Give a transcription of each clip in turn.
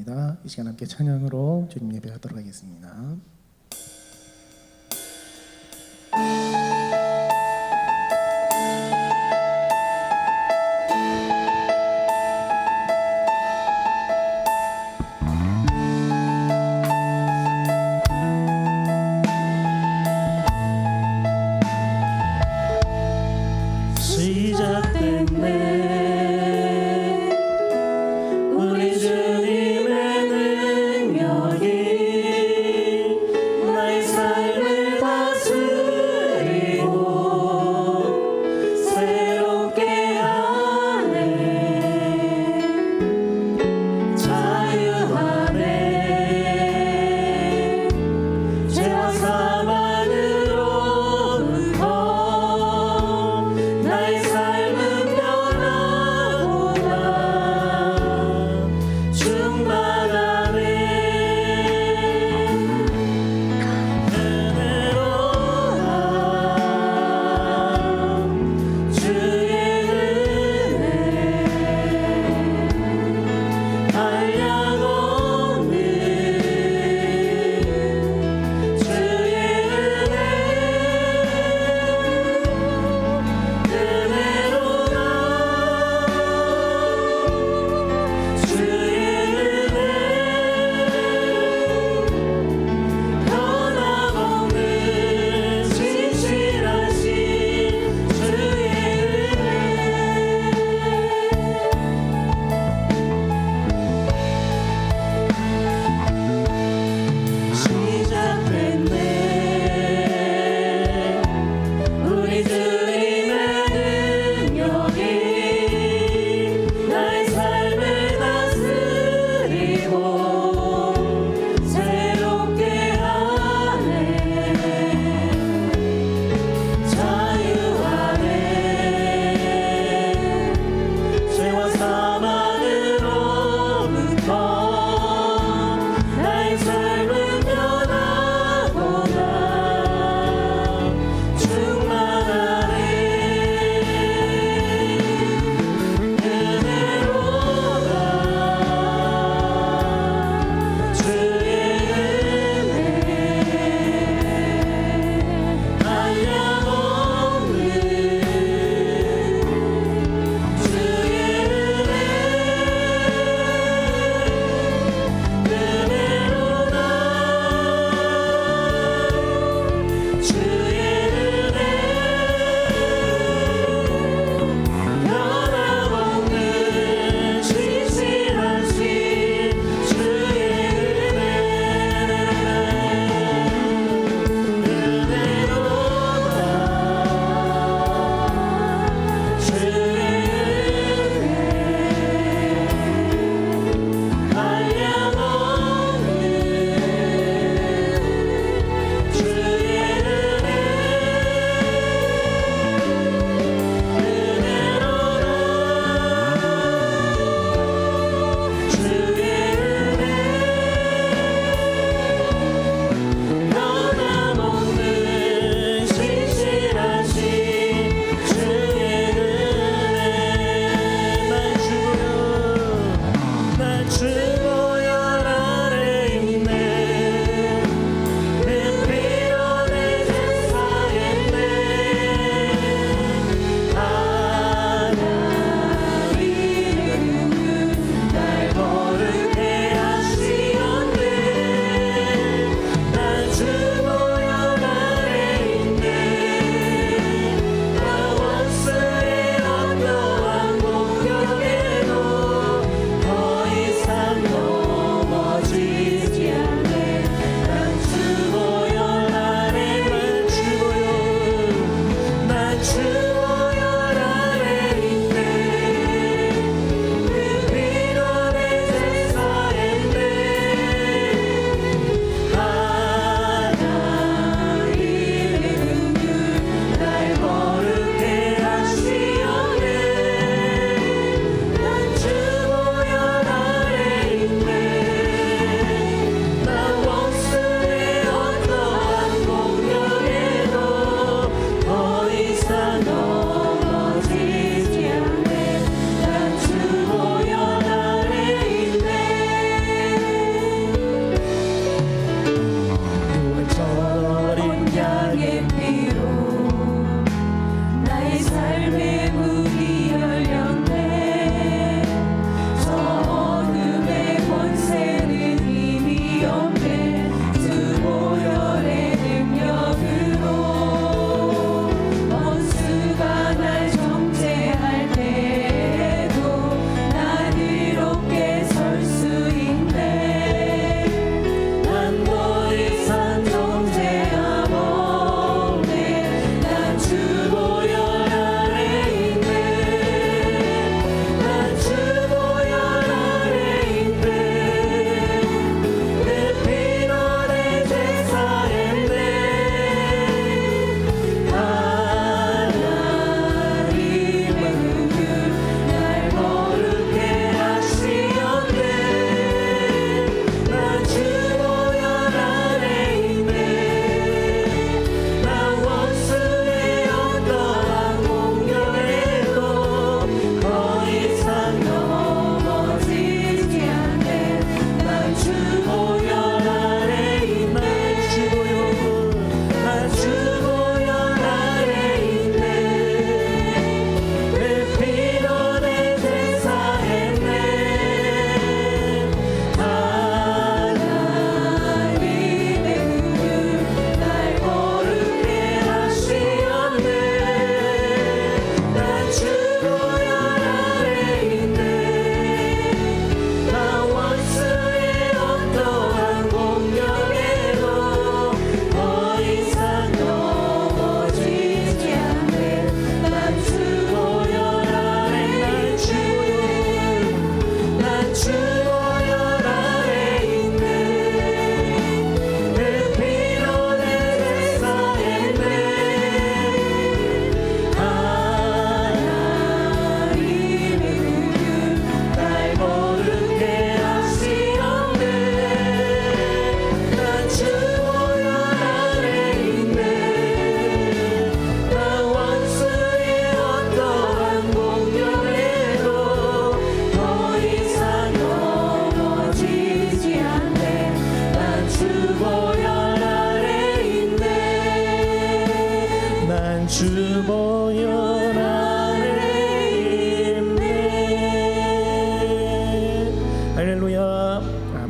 감사합니다. 이 시간 함께 찬양으로 주님 예배하도록 하겠습니다.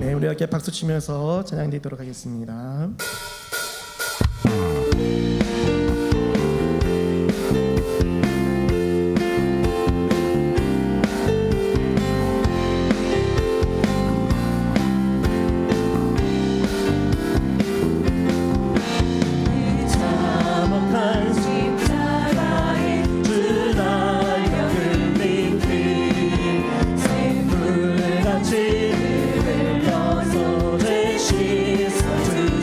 네, 우리 함께 박수 치면서 찬양 드리도록 하겠습니다. 흘려서 제 씻어주시네.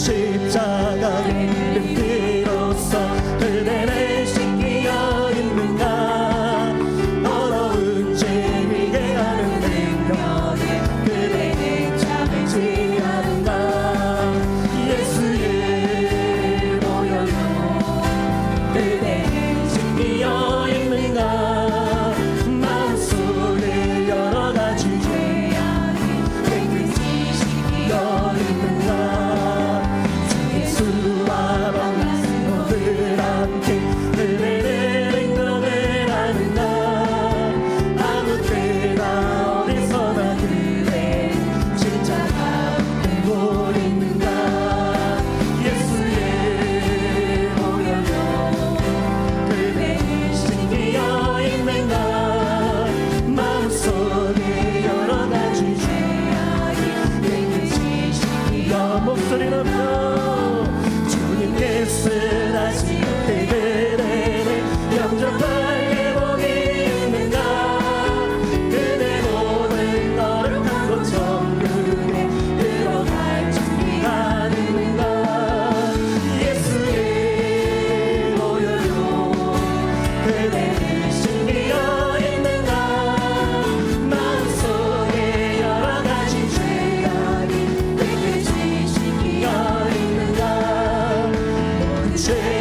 십자가 이름 비로소 그대를 씻기어 있는가 더러운 죄 위에 하는 능력에 그대는 참지 않는가 예수의 보혈로 그대는 씻기어 있는가 마음속에 여러 가지 죄악이 깨끗이 씻기어 있는가 주 예수와 만난 너들 함께 그대를 행동을 하는가 아무 때나 어디서나 그대 진짜 되고 있는가 예수의 보혈로 그대는 씻기어 있는가 마음속에 여러 가지 죄악이 깨끗이 씻기어 목소리 높여 주님께 쓰라지 그대를 영접할 복이 있는가 그대 모든 거룩한 곳 천국에 들어갈 준비하는가 예수의 보혈로 그대를 씻기어 있는가 마음속에 여러 가지 죄악이 깨끗이 씻기어 있는가 죄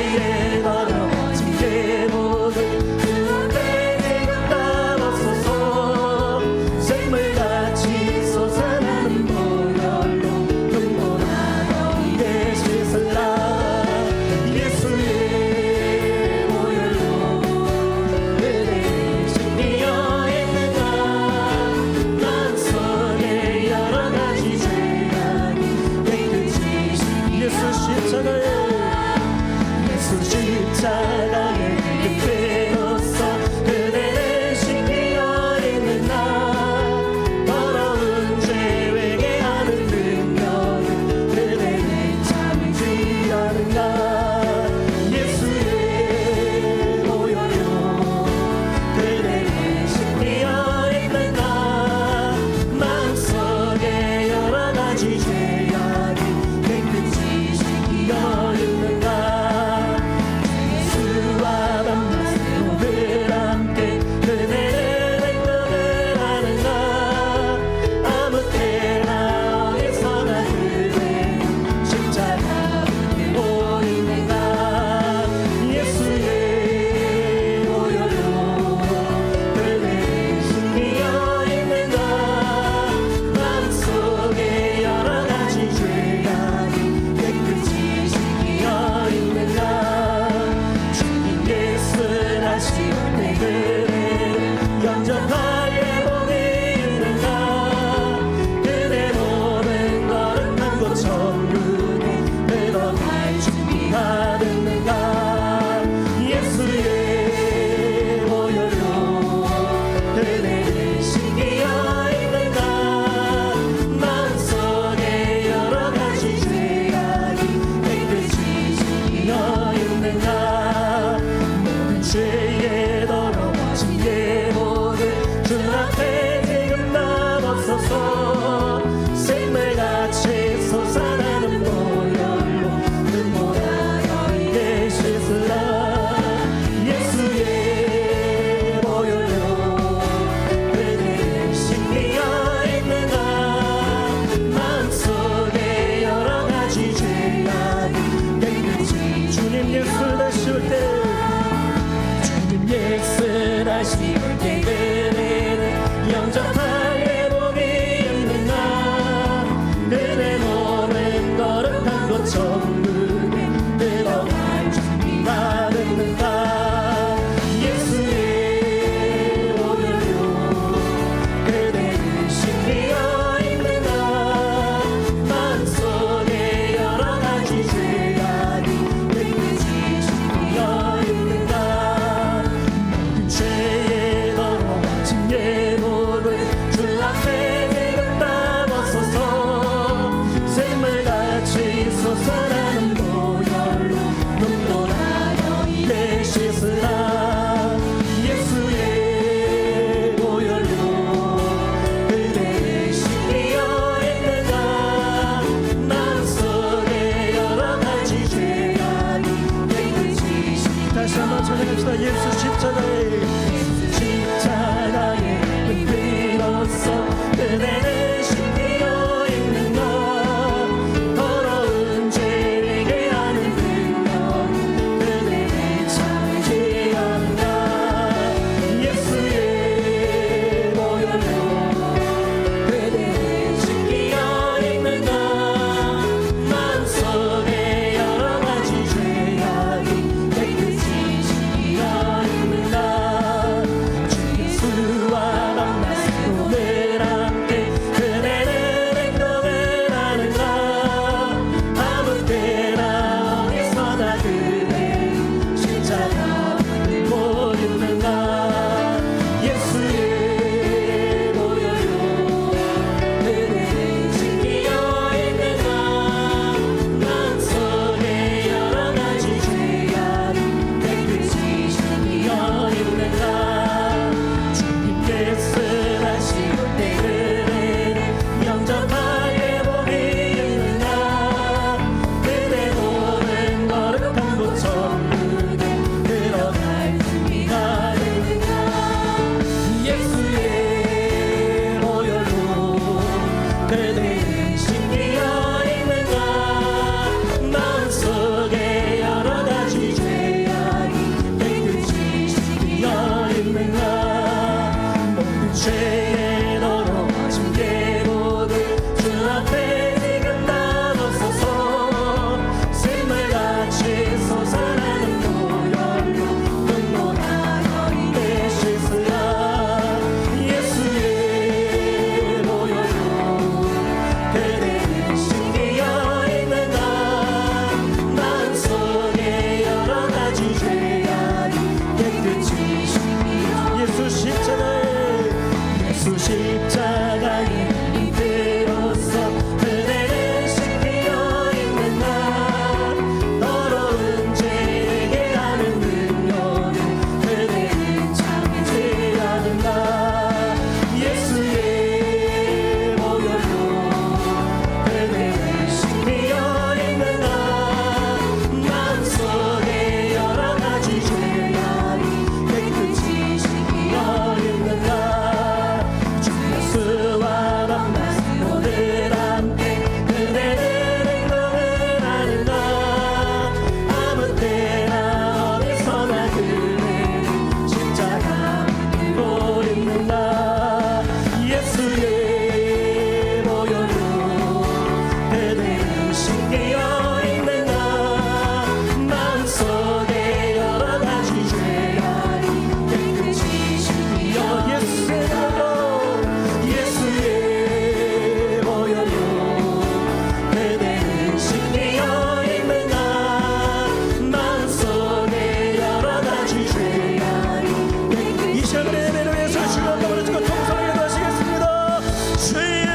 십자가에 흔들었어 그대는 신비어 있는 것 더러운 죄에게 하는 능력 그대는 참 귀한가 예수의 보혈로 그대는 신비어 있는 것 마음속에 여러 가지 죄악이 깨끗이 신비어 있는 것 주 예수와 만나서 오늘 함께 그대는 행동을 하는 것 아무 때나 어디서나 그대 십자가 들고 있는 것 예수의 보혈로 그대는 신비어 있는 것 마음속에 여러 가지 죄악이 깨끗이 신비어 있는 것 주님께서 다시 올 때 그대는 영접하게 복이 있는 것 그대 오는 거룩한 곳 천국에 들어갈 준비가 되는 것 예수의 보혈로 그대는 신비어 있는 것 마음속에 여러 가지 죄악이 깨끗이 신비어 있는 것 모든 죄에 더러워진 깨고도 주 앞에 지금 나눠서서 샘물같이 솟아나는 보혈로 흥분하여 되실수라 예수의 보혈로 그대는 신비어 있는 것 마음속에 여러 가지 죄악이 깨끗이 신비어 예수 십자가에 이대로서 그대는 신비어 있는 것 더러운 죄에게 하는 능력을 그대는 참 죄하는가 예수의 보혈로 그대는 신비어 있는 것 마음속에 여러 가지 죄악이 깨끗이 신비어 있는 것 주 예수와 만나서 오늘 함께 그대는 행동을 하는 것 아무 때나 어디서나 그대는 십자가 들고 있는 것 예수의 보혈로 그대는 신비어 있는 것 마음속에 여러 가지 죄악이 깨끗이 신비어 예수의 보혈로 그대는 신비어 있는 것 마음속에 여러 가지 죄악이 깨끗이 이 시간에 예배를 위해서 주여 한번 주고 통성하게 하시겠습니다. 주여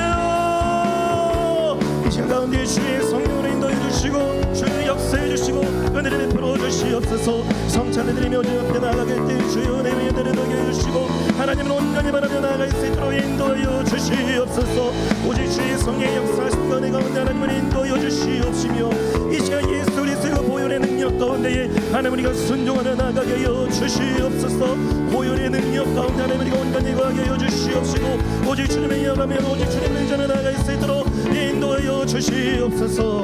이 시간 가운데 주의 성령으로 인도해 주시고 주의 역사해 주시고 은혜를 베풀어 주시옵소서 성찬을 드리며 주 옆에 나가게 때 주여 내 위에 내려놓게 해주시고 하나님을 온전히 바라며 나아갈 수 있도록 인도하여 주시옵소서 오직 주의 성령의 역사하심과 내 가운데 하나님을 인도하여 주시옵시며 이 시간 예수 그리스도의 보혈의 능력 가운데에 하나님 우리가 순종하며 나가게 하여 주시옵소서 보혈의 능력 가운데 하나님 우리가 온전히 거하게 하여 주시옵시고 오직 주님의 영하며 오직 주님을 의지하며 나아갈 수 있도록 인도하여 주시옵소서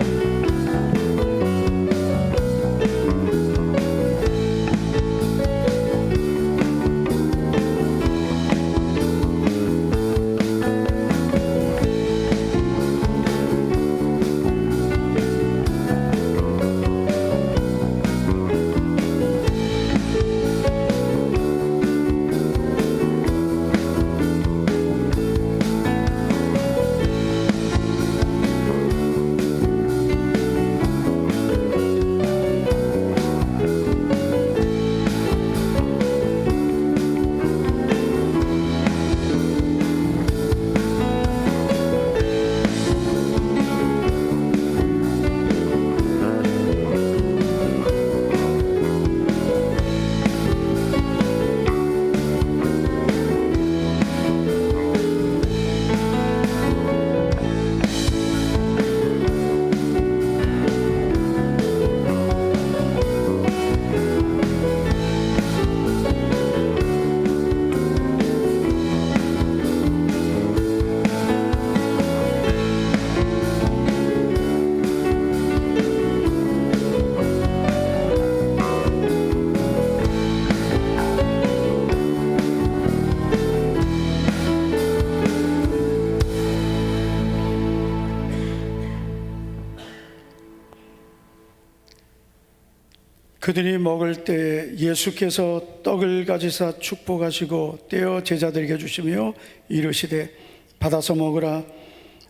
그들이 먹을 때 예수께서 떡을 가지사 축복하시고 떼어 제자들에게 주시며 이르시되 받아서 먹으라,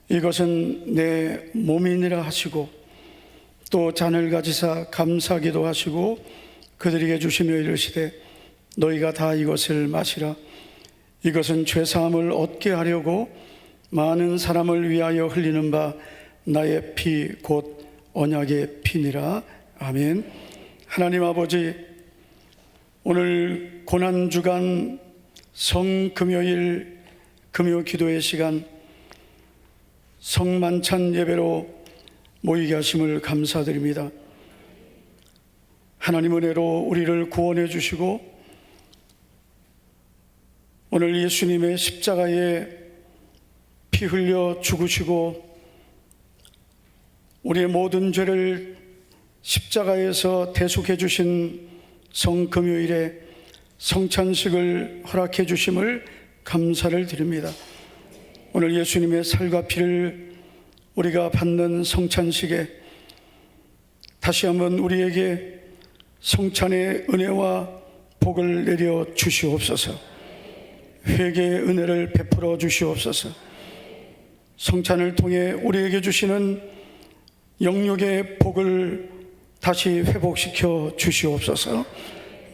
이것은 내 몸이니라 하시고, 또 잔을 가지사 감사기도 하시고 그들에게 주시며 이르시되 너희가 다 이것을 마시라, 이것은 죄사함을 얻게 하려고 많은 사람을 위하여 흘리는 바 나의 피 곧 언약의 피니라. 아멘. 하나님 아버지, 오늘 고난주간 성금요일 금요 기도의 시간 성만찬 예배로 모이게 하심을 감사드립니다. 하나님 은혜로 우리를 구원해 주시고 오늘 예수님의 십자가에 피 흘려 죽으시고 우리의 모든 죄를 십자가에서 대속해 주신 성금요일에 성찬식을 허락해 주심을 감사를 드립니다. 오늘 예수님의 살과 피를 우리가 받는 성찬식에 다시 한번 우리에게 성찬의 은혜와 복을 내려 주시옵소서. 회개의 은혜를 베풀어 주시옵소서. 성찬을 통해 우리에게 주시는 영육의 복을 다시 회복시켜 주시옵소서.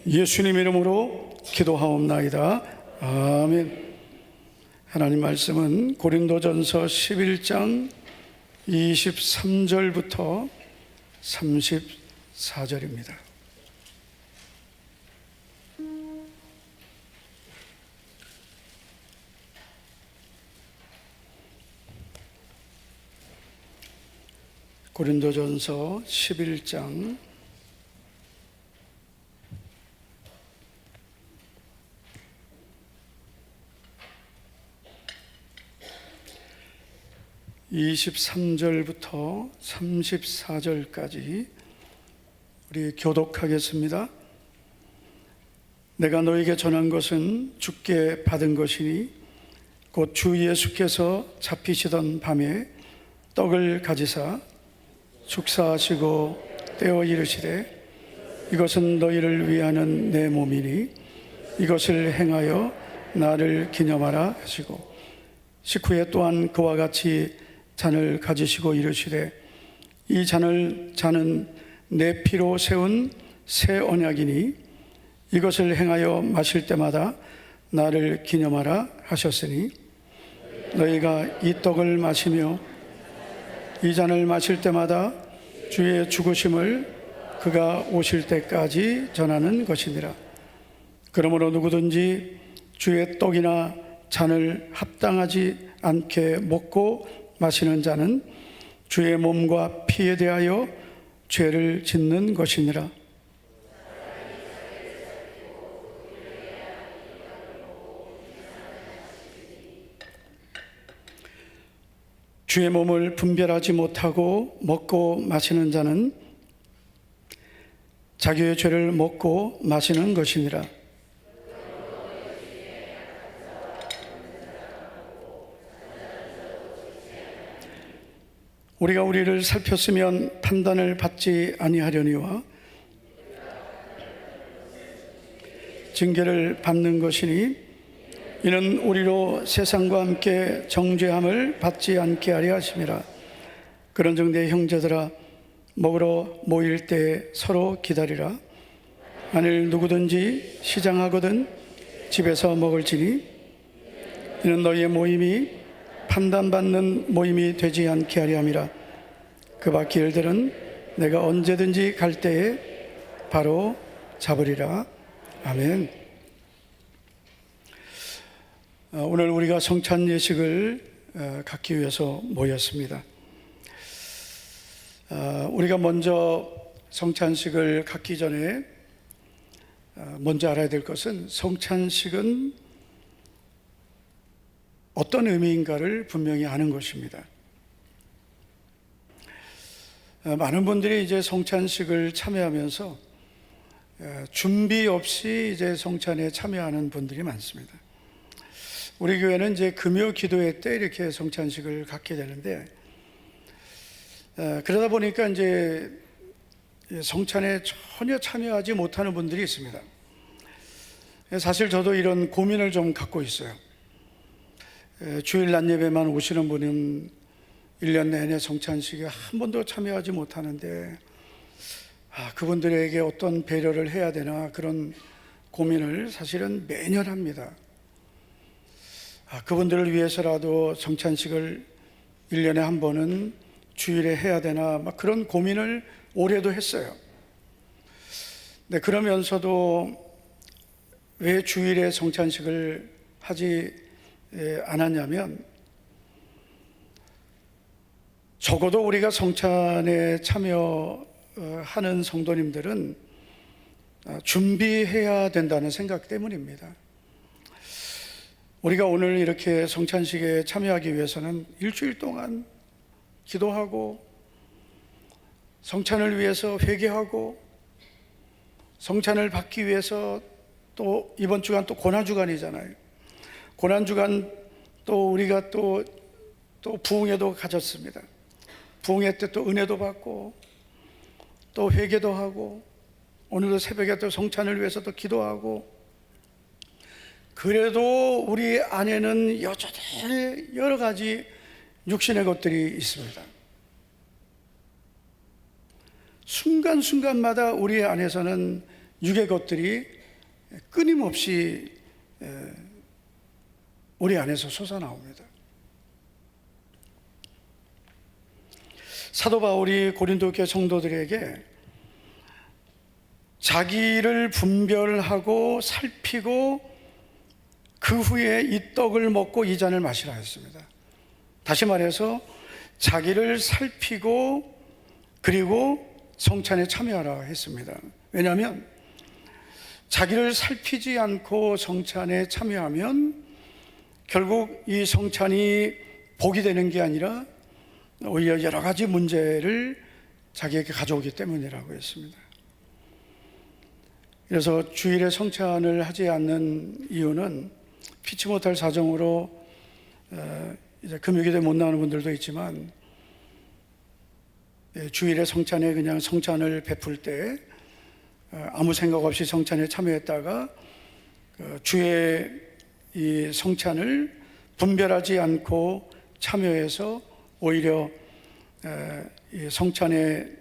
예수님 이름으로 기도하옵나이다. 아멘. 하나님 말씀은 고린도전서 11장 23절부터 34절입니다. 고린도전서 11장 23절부터 34절까지 우리 교독하겠습니다. 내가 너에게 전한 것은 주께 받은 것이니 곧 주 예수께서 잡히시던 밤에 떡을 가지사 축사하시고 떼어 이르시되 이것은 너희를 위하는 내 몸이니 이것을 행하여 나를 기념하라 하시고, 식후에 또한 그와 같이 잔을 가지시고 이르시되 이 잔은 내 피로 세운 새 언약이니 이것을 행하여 마실 때마다 나를 기념하라 하셨으니, 너희가 이 떡을 마시며 이 잔을 마실 때마다 주의 죽으심을 그가 오실 때까지 전하는 것이니라. 그러므로 누구든지 주의 떡이나 잔을 합당하지 않게 먹고 마시는 자는 주의 몸과 피에 대하여 죄를 짓는 것이니라. 주의 몸을 분별하지 못하고 먹고 마시는 자는 자기의 죄를 먹고 마시는 것이니라. 우리가 우리를 살폈으면 판단을 받지 아니하려니와 징계를 받는 것이니, 이는 우리로 세상과 함께 정죄함을 받지 않게 하려 하심이라. 그런즉 내 형제들아, 먹으러 모일 때 서로 기다리라. 만일 누구든지 시장하거든 집에서 먹을지니 이는 너희의 모임이 판단받는 모임이 되지 않게 하려 함이라. 그 밖의 일들은 내가 언제든지 갈 때에 바로 잡으리라. 아멘. 오늘 우리가 성찬 예식을 갖기 위해서 모였습니다. 우리가 먼저 성찬식을 갖기 전에 먼저 알아야 될 것은 성찬식은 어떤 의미인가를 분명히 아는 것입니다. 많은 분들이 이제 성찬식을 참여하면서 준비 없이 이제 성찬에 참여하는 분들이 많습니다. 우리 교회는 이제 금요 기도회 때 이렇게 성찬식을 갖게 되는데, 그러다 보니까 이제 성찬에 전혀 참여하지 못하는 분들이 있습니다. 사실 저도 이런 고민을 좀 갖고 있어요. 주일 낮 예배만 오시는 분은 1년 내내 성찬식에 한 번도 참여하지 못하는데 그분들에게 어떤 배려를 해야 되나 그런 고민을 사실은 매년 합니다. 그분들을 위해서라도 성찬식을 1년에 한 번은 주일에 해야 되나 막 그런 고민을 올해도 했어요. 네, 그러면서도 왜 주일에 성찬식을 하지 않았냐면, 적어도 우리가 성찬에 참여하는 성도님들은 준비해야 된다는 생각 때문입니다. 우리가 오늘 이렇게 성찬식에 참여하기 위해서는 일주일 동안 기도하고, 성찬을 위해서 회개하고, 성찬을 받기 위해서 또 이번 주간 또 고난주간이잖아요. 고난주간 또 우리가 또 부흥회도 가졌습니다. 부흥회 때 또 은혜도 받고 또 회개도 하고, 오늘도 새벽에 또 성찬을 위해서 또 기도하고, 그래도 우리 안에는 여전히 여러 가지 육신의 것들이 있습니다. 순간순간마다 우리 안에서는 육의 것들이 끊임없이 우리 안에서 솟아나옵니다. 사도 바울이 고린도 교회 성도들에게 자기를 분별하고 살피고 그 후에 이 떡을 먹고 이 잔을 마시라 했습니다. 다시 말해서 자기를 살피고 그리고 성찬에 참여하라 했습니다. 왜냐하면 자기를 살피지 않고 성찬에 참여하면 결국 이 성찬이 복이 되는 게 아니라 오히려 여러 가지 문제를 자기에게 가져오기 때문이라고 했습니다. 그래서 주일에 성찬을 하지 않는 이유는 피치 못할 사정으로 이제 금요기도에 못 나오는 분들도 있지만, 주일에 성찬에 그냥 성찬을 베풀 때 아무 생각 없이 성찬에 참여했다가 주의 이 성찬을 분별하지 않고 참여해서 오히려 이 성찬을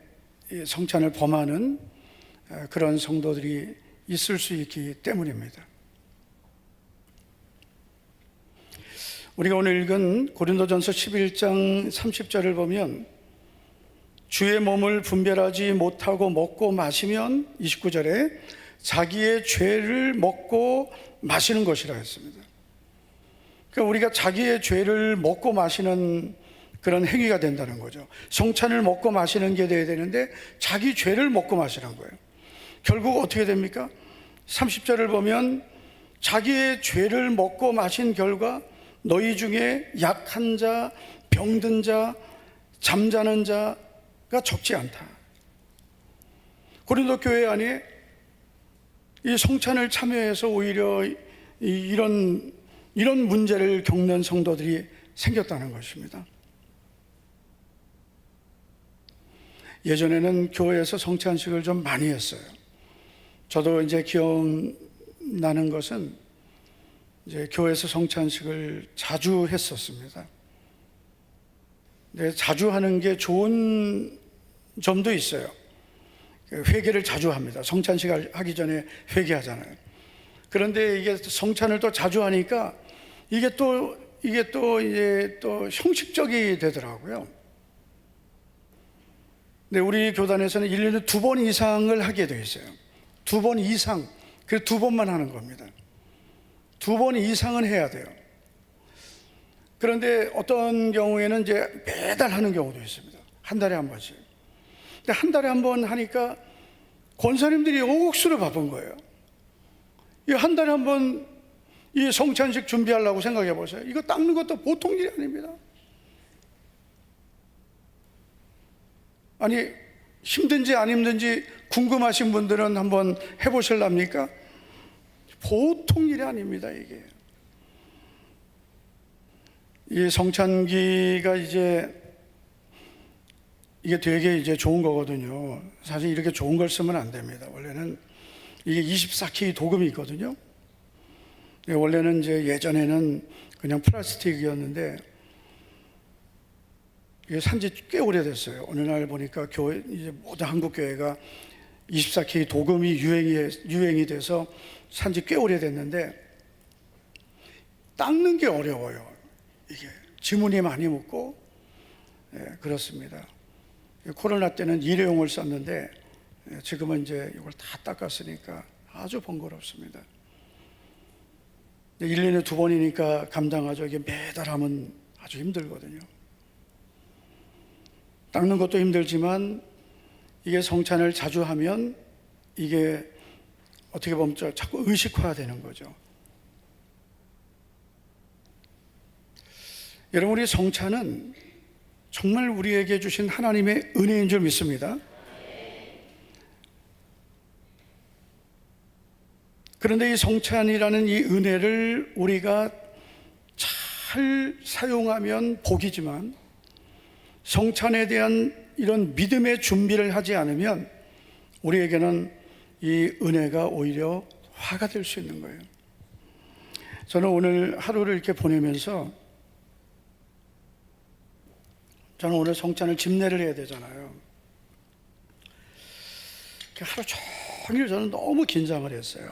범하는 그런 성도들이 있을 수 있기 때문입니다. 우리가 오늘 읽은 고린도전서 11장 30절을 보면, 주의 몸을 분별하지 못하고 먹고 마시면 29절에 자기의 죄를 먹고 마시는 것이라 했습니다. 그러니까 우리가 자기의 죄를 먹고 마시는 그런 행위가 된다는 거죠. 성찬을 먹고 마시는 게 돼야 되는데 자기 죄를 먹고 마시는 거예요. 결국 어떻게 됩니까? 30절을 보면 자기의 죄를 먹고 마신 결과 너희 중에 약한 자, 병든 자, 잠자는 자가 적지 않다. 고린도 교회 안에 이 성찬을 참여해서 오히려 이런 문제를 겪는 성도들이 생겼다는 것입니다. 예전에는 교회에서 성찬식을 좀 많이 했어요. 저도 이제 기억나는 것은 이제 교회에서 성찬식을 자주 했었습니다. 근데 자주 하는 게 좋은 점도 있어요. 회개를 자주 합니다. 성찬식 하기 전에 회개하잖아요. 그런데 이게 성찬을 또 자주 하니까 이게 또 형식적이 되더라고요. 근데 우리 교단에서는 1년에 2번 이상을 하게 되어 있어요. 2번 이상. 그래서 2번만 하는 겁니다. 2번 이상은 해야 돼요. 그런데 어떤 경우에는 이제 매달 하는 경우도 있습니다. 한 달에 한 번씩. 근데 한 달에 한 번 하니까 권사님들이 억수로 바쁜 거예요. 이 한 달에 한 번 이 성찬식 준비하려고 생각해 보세요. 이거 닦는 것도 보통 일이 아닙니다. 아니, 힘든지 안 힘든지 궁금하신 분들은 한번 해보실랍니까? 보통 일이 아닙니다, 이게. 이 성찬기가 이제 이게 되게 이제 좋은 거거든요. 사실 이렇게 좋은 걸 쓰면 안 됩니다. 원래는 이게 24K 도금이 있거든요. 원래는 이제 예전에는 그냥 플라스틱이었는데 이게 산지 꽤 오래됐어요. 어느 날 보니까 교회, 이제 모든 한국 교회가 24K 도금이 유행이 돼서 산지 꽤 오래됐는데 닦는 게 어려워요. 이게 지문이 많이 묻고, 그렇습니다. 코로나 때는 일회용을 썼는데 지금은 이제 이걸 다 닦았으니까 아주 번거롭습니다. 1년에 2번이니까 감당하죠. 이게 매달 하면 아주 힘들거든요. 닦는 것도 힘들지만 이게 성찬을 자주 하면 이게 어떻게 보면 자꾸 의식화되는 거죠. 여러분, 우리 성찬은 정말 우리에게 주신 하나님의 은혜인 줄 믿습니다. 그런데 이 성찬이라는 이 은혜를 우리가 잘 사용하면 복이지만 성찬에 대한 이런 믿음의 준비를 하지 않으면 우리에게는 이 은혜가 오히려 화가 될 수 있는 거예요. 저는 오늘 하루를 이렇게 보내면서 저는 오늘 성찬을 집례를 해야 되잖아요. 하루 종일 저는 너무 긴장을 했어요.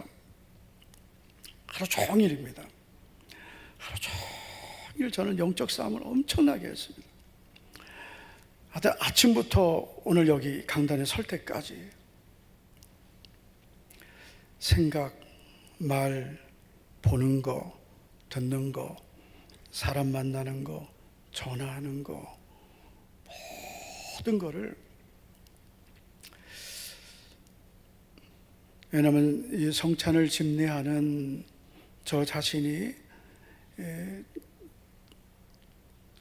하루 종일입니다. 하루 종일 저는 영적 싸움을 엄청나게 했습니다. 하여튼 아침부터 오늘 여기 강단에 설 때까지 생각, 말, 보는 거, 듣는 거, 사람 만나는 거, 전화하는 거, 모든 거를, 왜냐하면 이 성찬을 집례하는 저 자신이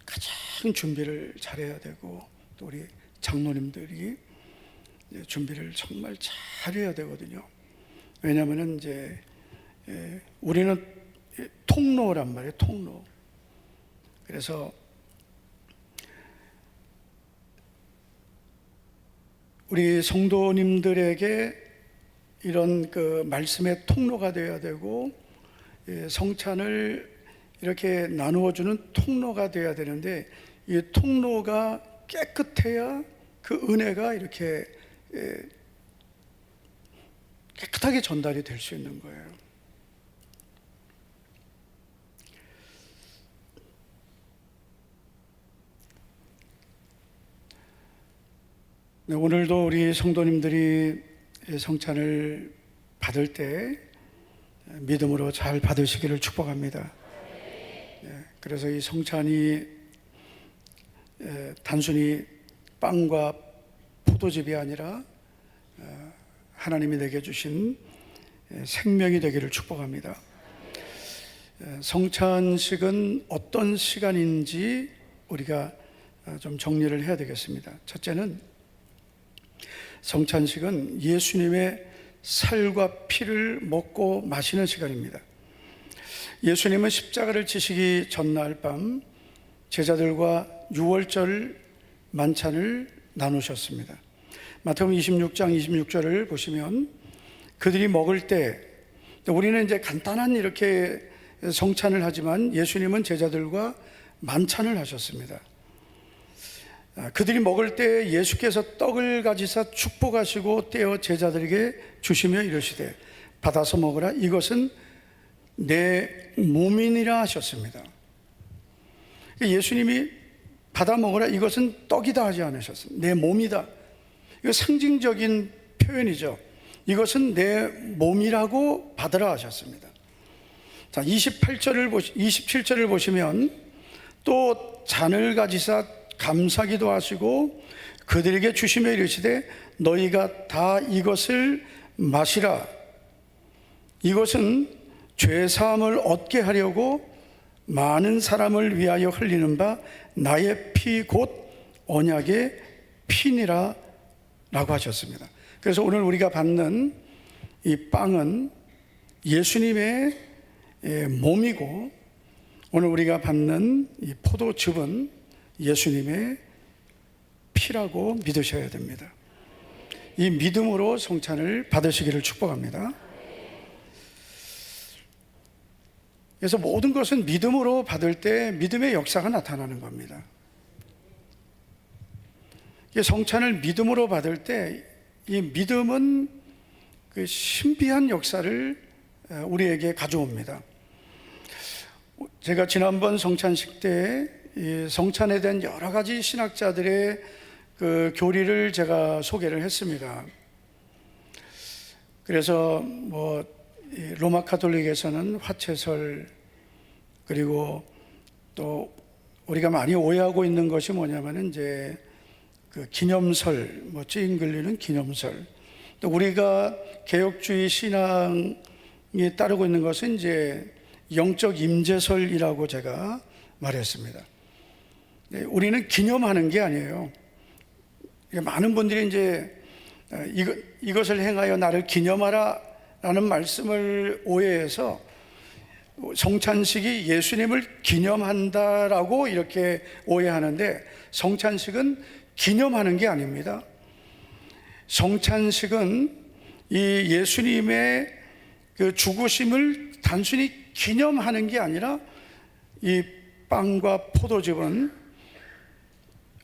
가장 준비를 잘해야 되고 또 우리 장로님들이 준비를 정말 잘해야 되거든요. 왜냐하면 이제 우리는 통로란 말이에요. 통로. 그래서 우리 성도님들에게 이런 그 말씀의 통로가 되어야 되고 성찬을 이렇게 나누어주는 통로가 되어야 되는데 이 통로가 깨끗해야 그 은혜가 이렇게 깨끗하게 전달이 될 수 있는 거예요. 네, 오늘도 우리 성도님들이 성찬을 받을 때 믿음으로 잘 받으시기를 축복합니다. 그래서 이 성찬이 단순히 빵과 포도즙이 아니라 하나님이 내게 주신 생명이 되기를 축복합니다. 성찬식은 어떤 시간인지 우리가 좀 정리를 해야 되겠습니다. 첫째는 성찬식은 예수님의 살과 피를 먹고 마시는 시간입니다. 예수님은 십자가를 지시기 전날 밤 제자들과 유월절 만찬을 나누셨습니다. 마태복음 26장 26절을 보시면 그들이 먹을 때, 우리는 이제 간단한 이렇게 성찬을 하지만 예수님은 제자들과 만찬을 하셨습니다. 그들이 먹을 때 예수께서 떡을 가지사 축복하시고 떼어 제자들에게 주시며 이르시되 받아서 먹으라, 이것은 내 몸이니라 하셨습니다. 예수님이 받아 먹으라, 이것은 떡이다 하지 않으셨습니다. 내 몸이다. 이거 상징적인 표현이죠. 이것은 내 몸이라고 받으라 하셨습니다. 자, 27절을 보시면 또 잔을 가지사 감사기도 하시고 그들에게 주시며 이르시되 너희가 다 이것을 마시라. 이것은 죄사함을 얻게 하려고 많은 사람을 위하여 흘리는 바 나의 피 곧 언약의 피니라 라고 하셨습니다. 그래서 오늘 우리가 받는 이 빵은 예수님의 몸이고 오늘 우리가 받는 이 포도즙은 예수님의 피라고 믿으셔야 됩니다. 이 믿음으로 성찬을 받으시기를 축복합니다. 그래서 모든 것은 믿음으로 받을 때 믿음의 역사가 나타나는 겁니다. 성찬을 믿음으로 받을 때 이 믿음은 그 신비한 역사를 우리에게 가져옵니다. 제가 지난번 성찬식 때 이 성찬에 대한 여러 가지 신학자들의 그 교리를 제가 소개를 했습니다. 그래서 로마 가톨릭에서는 화채설, 그리고 또 우리가 많이 오해하고 있는 것이 뭐냐면은 이제 그 기념설, 찌인 걸리는 기념설. 또 우리가 개혁주의 신앙이 따르고 있는 것은 이제 영적 임재설이라고 제가 말했습니다. 우리는 기념하는 게 아니에요. 많은 분들이 이제 이것을 행하여 나를 기념하라 라는 말씀을 오해해서 성찬식이 예수님을 기념한다라고 이렇게 오해하는데, 성찬식은 기념하는 게 아닙니다. 성찬식은 이 예수님의 그 죽으심을 단순히 기념하는 게 아니라, 이 빵과 포도즙은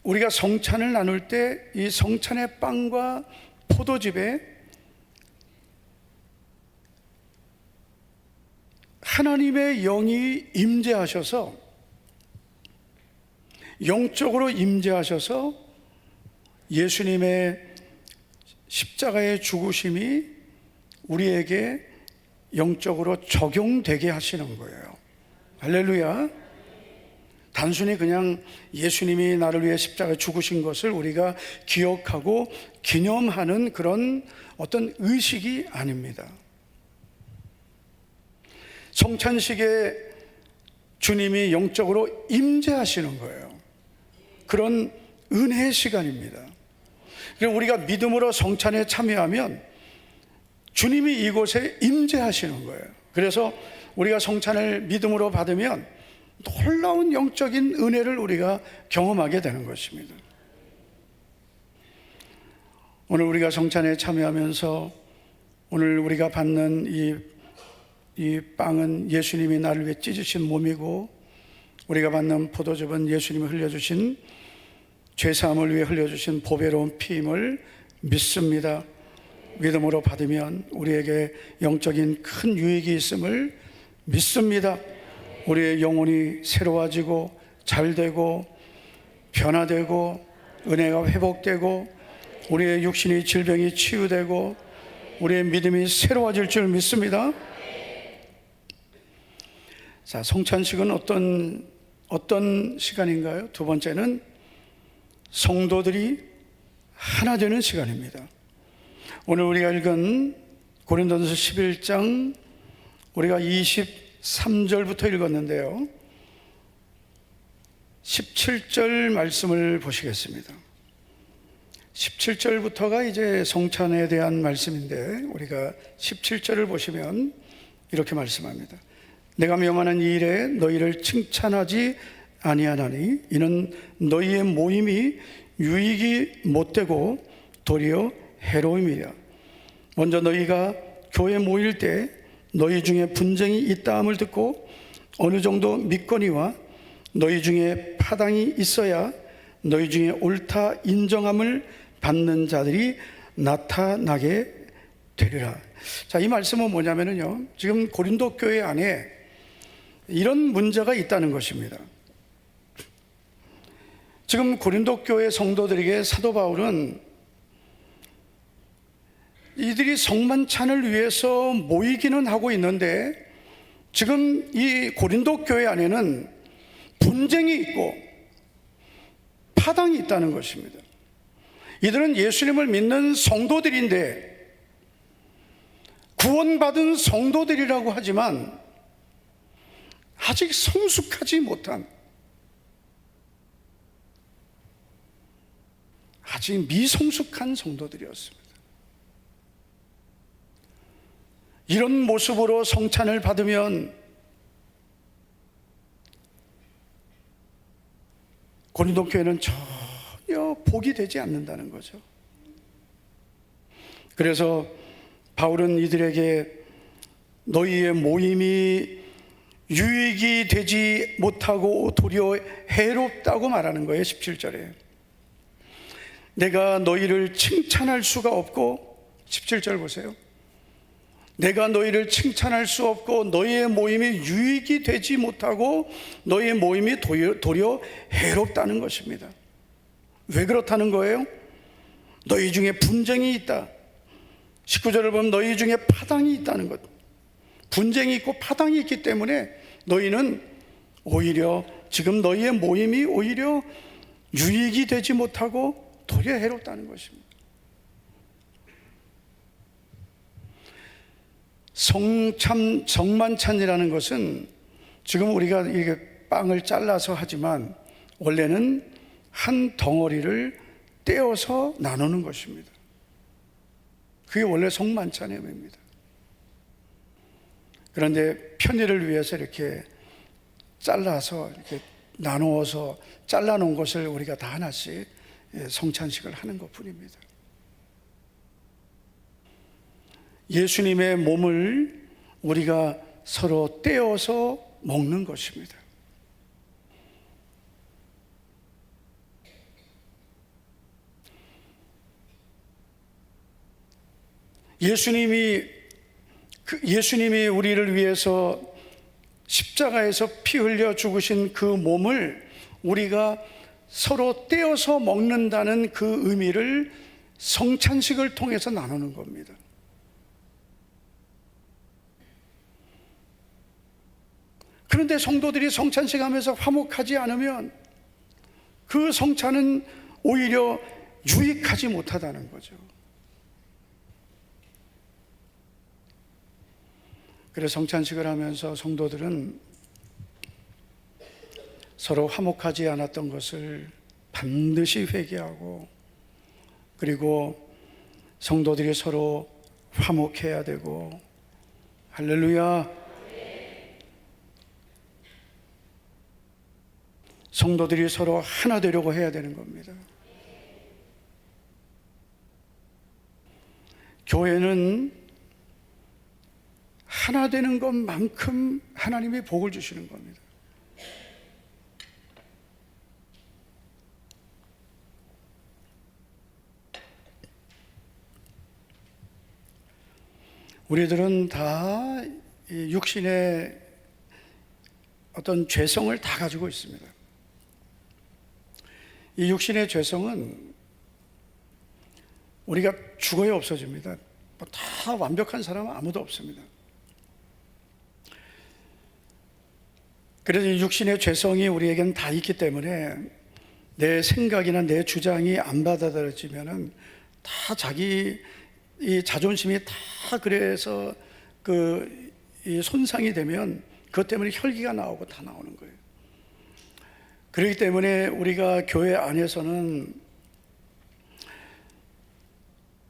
우리가 성찬을 나눌 때 이 성찬의 빵과 포도즙에 하나님의 영이 임재하셔서, 영적으로 임재하셔서 예수님의 십자가의 죽으심이 우리에게 영적으로 적용되게 하시는 거예요. 할렐루야. 단순히 그냥 예수님이 나를 위해 십자가에 죽으신 것을 우리가 기억하고 기념하는 그런 어떤 의식이 아닙니다. 성찬식에 주님이 영적으로 임재하시는 거예요. 그런 은혜의 시간입니다. 우리가 믿음으로 성찬에 참여하면 주님이 이곳에 임재하시는 거예요. 그래서 우리가 성찬을 믿음으로 받으면 놀라운 영적인 은혜를 우리가 경험하게 되는 것입니다. 오늘 우리가 성찬에 참여하면서 오늘 우리가 받는 이 빵은 예수님이 나를 위해 찢으신 몸이고, 우리가 받는 포도즙은 예수님이 흘려주신 죄사함을 위해 흘려주신 보배로운 피임을 믿습니다. 믿음으로 받으면 우리에게 영적인 큰 유익이 있음을 믿습니다. 우리의 영혼이 새로워지고 잘되고 변화되고 은혜가 회복되고 우리의 육신의 질병이 치유되고 우리의 믿음이 새로워질 줄 믿습니다. 자, 성찬식은 어떤 시간인가요? 두 번째는 성도들이 하나 되는 시간입니다. 오늘 우리가 읽은 고린도전서 11장 우리가 23절부터 읽었는데요, 17절 말씀을 보시겠습니다. 17절부터가 이제 성찬에 대한 말씀인데, 우리가 17절을 보시면 이렇게 말씀합니다. 내가 명하는 이 일에 너희를 칭찬하지 아니하나니 이는 너희의 모임이 유익이 못되고 도리어 해로움이라. 먼저 너희가 교회 모일 때 너희 중에 분쟁이 있다함을 듣고 어느 정도 믿거니와 너희 중에 파당이 있어야 너희 중에 옳다 인정함을 받는 자들이 나타나게 되리라. 자, 이 말씀은 뭐냐면요, 지금 고린도 교회 안에 이런 문제가 있다는 것입니다. 지금 고린도 교회 성도들에게 사도 바울은 이들이 성만찬을 위해서 모이기는 하고 있는데, 지금 이 고린도 교회 안에는 분쟁이 있고 파당이 있다는 것입니다. 이들은 예수님을 믿는 성도들인데, 구원받은 성도들이라고 하지만 아직 성숙하지 못한, 아직 미성숙한 성도들이었습니다. 이런 모습으로 성찬을 받으면 고린도 교회는 전혀 전혀 복이 되지 않는다는 거죠. 그래서 바울은 이들에게 너희의 모임이 유익이 되지 못하고 도리어 해롭다고 말하는 거예요. 17절에 내가 너희를 칭찬할 수가 없고, 17절 보세요. 내가 너희를 칭찬할 수 없고 너희의 모임이 유익이 되지 못하고 너희의 모임이 도리어 해롭다는 것입니다. 왜 그렇다는 거예요? 너희 중에 분쟁이 있다. 19절을 보면 너희 중에 파당이 있다는 것. 분쟁이 있고 파당이 있기 때문에 너희는 오히려 지금 너희의 모임이 오히려 유익이 되지 못하고 도리어 해롭다는 것입니다. 정만찬이라는 것은 지금 우리가 이렇게 빵을 잘라서 하지만 원래는 한 덩어리를 떼어서 나누는 것입니다. 그게 원래 성만찬의 의미입니다. 그런데 편의를 위해서 이렇게 잘라서 이렇게 나누어서 잘라놓은 것을 우리가 다 하나씩 성찬식을 하는 것뿐입니다. 예수님의 몸을 우리가 서로 떼어서 먹는 것입니다. 예수님이 우리를 위해서 십자가에서 피 흘려 죽으신 그 몸을 우리가 서로 떼어서 먹는다는 그 의미를 성찬식을 통해서 나누는 겁니다. 그런데 성도들이 성찬식 하면서 화목하지 않으면 그 성찬은 오히려 유익하지 못하다는 거죠. 그래서 성찬식을 하면서 성도들은 서로 화목하지 않았던 것을 반드시 회개하고, 그리고 성도들이 서로 화목해야 되고, 할렐루야, 성도들이 서로 하나 되려고 해야 되는 겁니다. 교회는 하나 되는 것만큼 하나님이 복을 주시는 겁니다. 우리들은 다 육신의 어떤 죄성을 다 가지고 있습니다. 이 육신의 죄성은 우리가 죽어야 없어집니다. 다 완벽한 사람은 아무도 없습니다. 그래서 이 육신의 죄성이 우리에게는 다 있기 때문에 내 생각이나 내 주장이 안 받아들여지면은 다 자기 이 자존심이 다 그래서 이 손상이 되면 그것 때문에 혈기가 나오고 다 나오는 거예요. 그렇기 때문에 우리가 교회 안에서는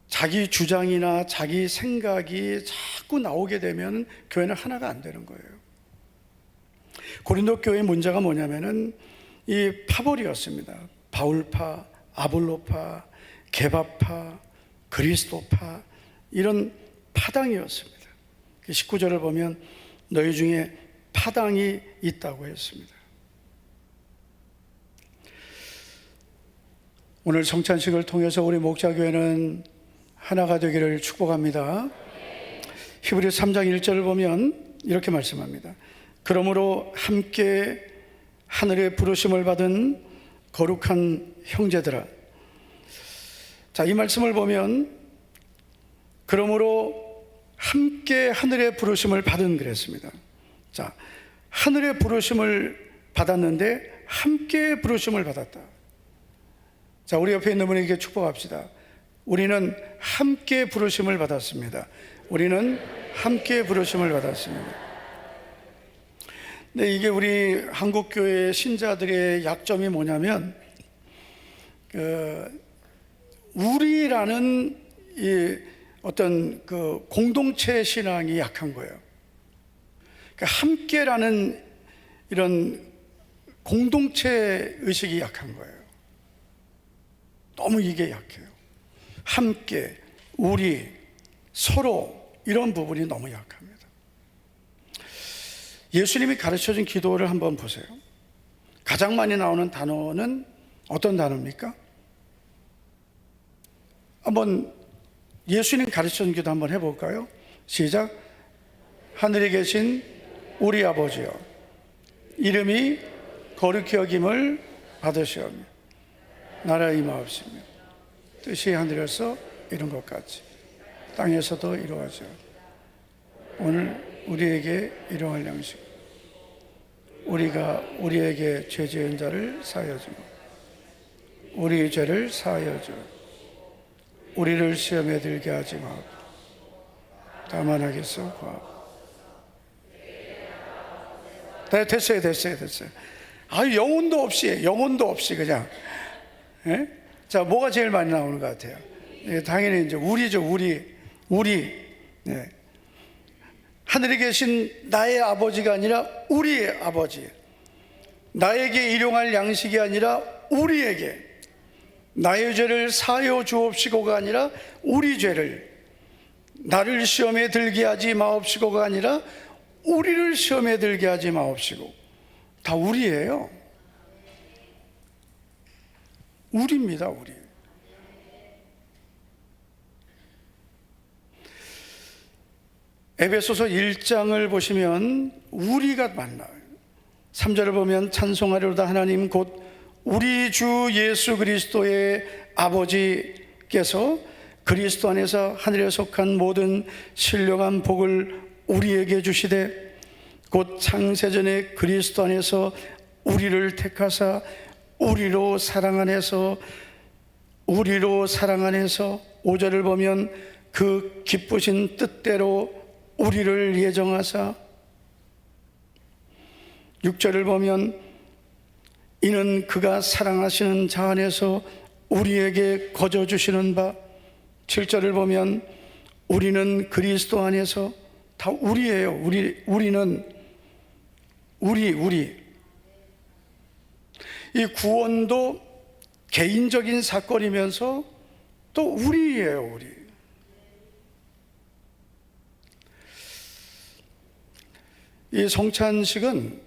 자기 주장이나 자기 생각이 자꾸 나오게 되면 교회는 하나가 안 되는 거예요. 고린도 교회의 문제가 뭐냐면은 이 파벌이었습니다. 바울파, 아볼로파, 게바파, 그리스도파, 이런 파당이었습니다. 19절을 보면 너희 중에 파당이 있다고 했습니다. 오늘 성찬식을 통해서 우리 목자교회는 하나가 되기를 축복합니다. 히브리서 3장 1절을 보면 이렇게 말씀합니다. 그러므로 함께 하늘의 부르심을 받은 거룩한 형제들아. 자, 이 말씀을 보면 그러므로 함께 하늘의 부르심을 받은 그랬습니다. 자, 하늘의 부르심을 받았는데 함께 부르심을 받았다. 자, 우리 옆에 있는 분에게 축복합시다. 우리는 함께 부르심을 받았습니다. 우리는 함께 부르심을 받았습니다. 네, 이게 우리 한국교회 신자들의 약점이 뭐냐면 우리라는 이 어떤 그 공동체 신앙이 약한 거예요. 그러니까 함께라는 이런 공동체 의식이 약한 거예요. 너무 이게 약해요. 함께, 우리, 서로 이런 부분이 너무 약합니다. 예수님이 가르쳐준 기도를 한번 보세요. 가장 많이 나오는 단어는 어떤 단어입니까? 한번 예수님 가르쳐준 기도 한번 해볼까요? 시작. 하늘에 계신 우리 아버지여, 이름이 거룩히 여김을 받으시오며 나라 임하옵시며 뜻이 하늘에서 이룬 것 같이 땅에서도 이루어져. 오늘 우리에게 일용할 양식, 우리가 우리에게 죄 지은 자를 사하여 주고 우리의 죄를 사하여 주고 우리를 시험에 들게 하지 마옵고 다만 하겠소 구하옵고. 됐어요. 영혼도 없이 그냥. 예? 자, 뭐가 제일 많이 나오는 것 같아요? 예, 당연히 이제 우리죠. 우리. 예. 하늘에 계신 나의 아버지가 아니라 우리의 아버지, 나에게 일용할 양식이 아니라 우리에게, 나의 죄를 사하여 주옵시고가 아니라 우리 죄를, 나를 시험에 들게 하지 마옵시고가 아니라 우리를 시험에 들게 하지 마옵시고. 다 우리예요. 우리입니다. 우리. 에베소서 1장을 보시면 우리가 만나요. 3절을 보면 찬송하리로다 하나님 곧 우리 주 예수 그리스도의 아버지께서 그리스도 안에서 하늘에 속한 모든 신령한 복을 우리에게 주시되 곧 창세전에 그리스도 안에서 우리를 택하사 우리로 사랑 안에서 5절을 보면 그 기쁘신 뜻대로 우리를 예정하사 6절을 보면 이는 그가 사랑하시는 자 안에서 우리에게 거저 주시는 바 7절을 보면 우리는 그리스도 안에서 다 우리예요. 우리는 우리 이 구원도 개인적인 사건이면서 또 우리예요. 우리. 이 성찬식은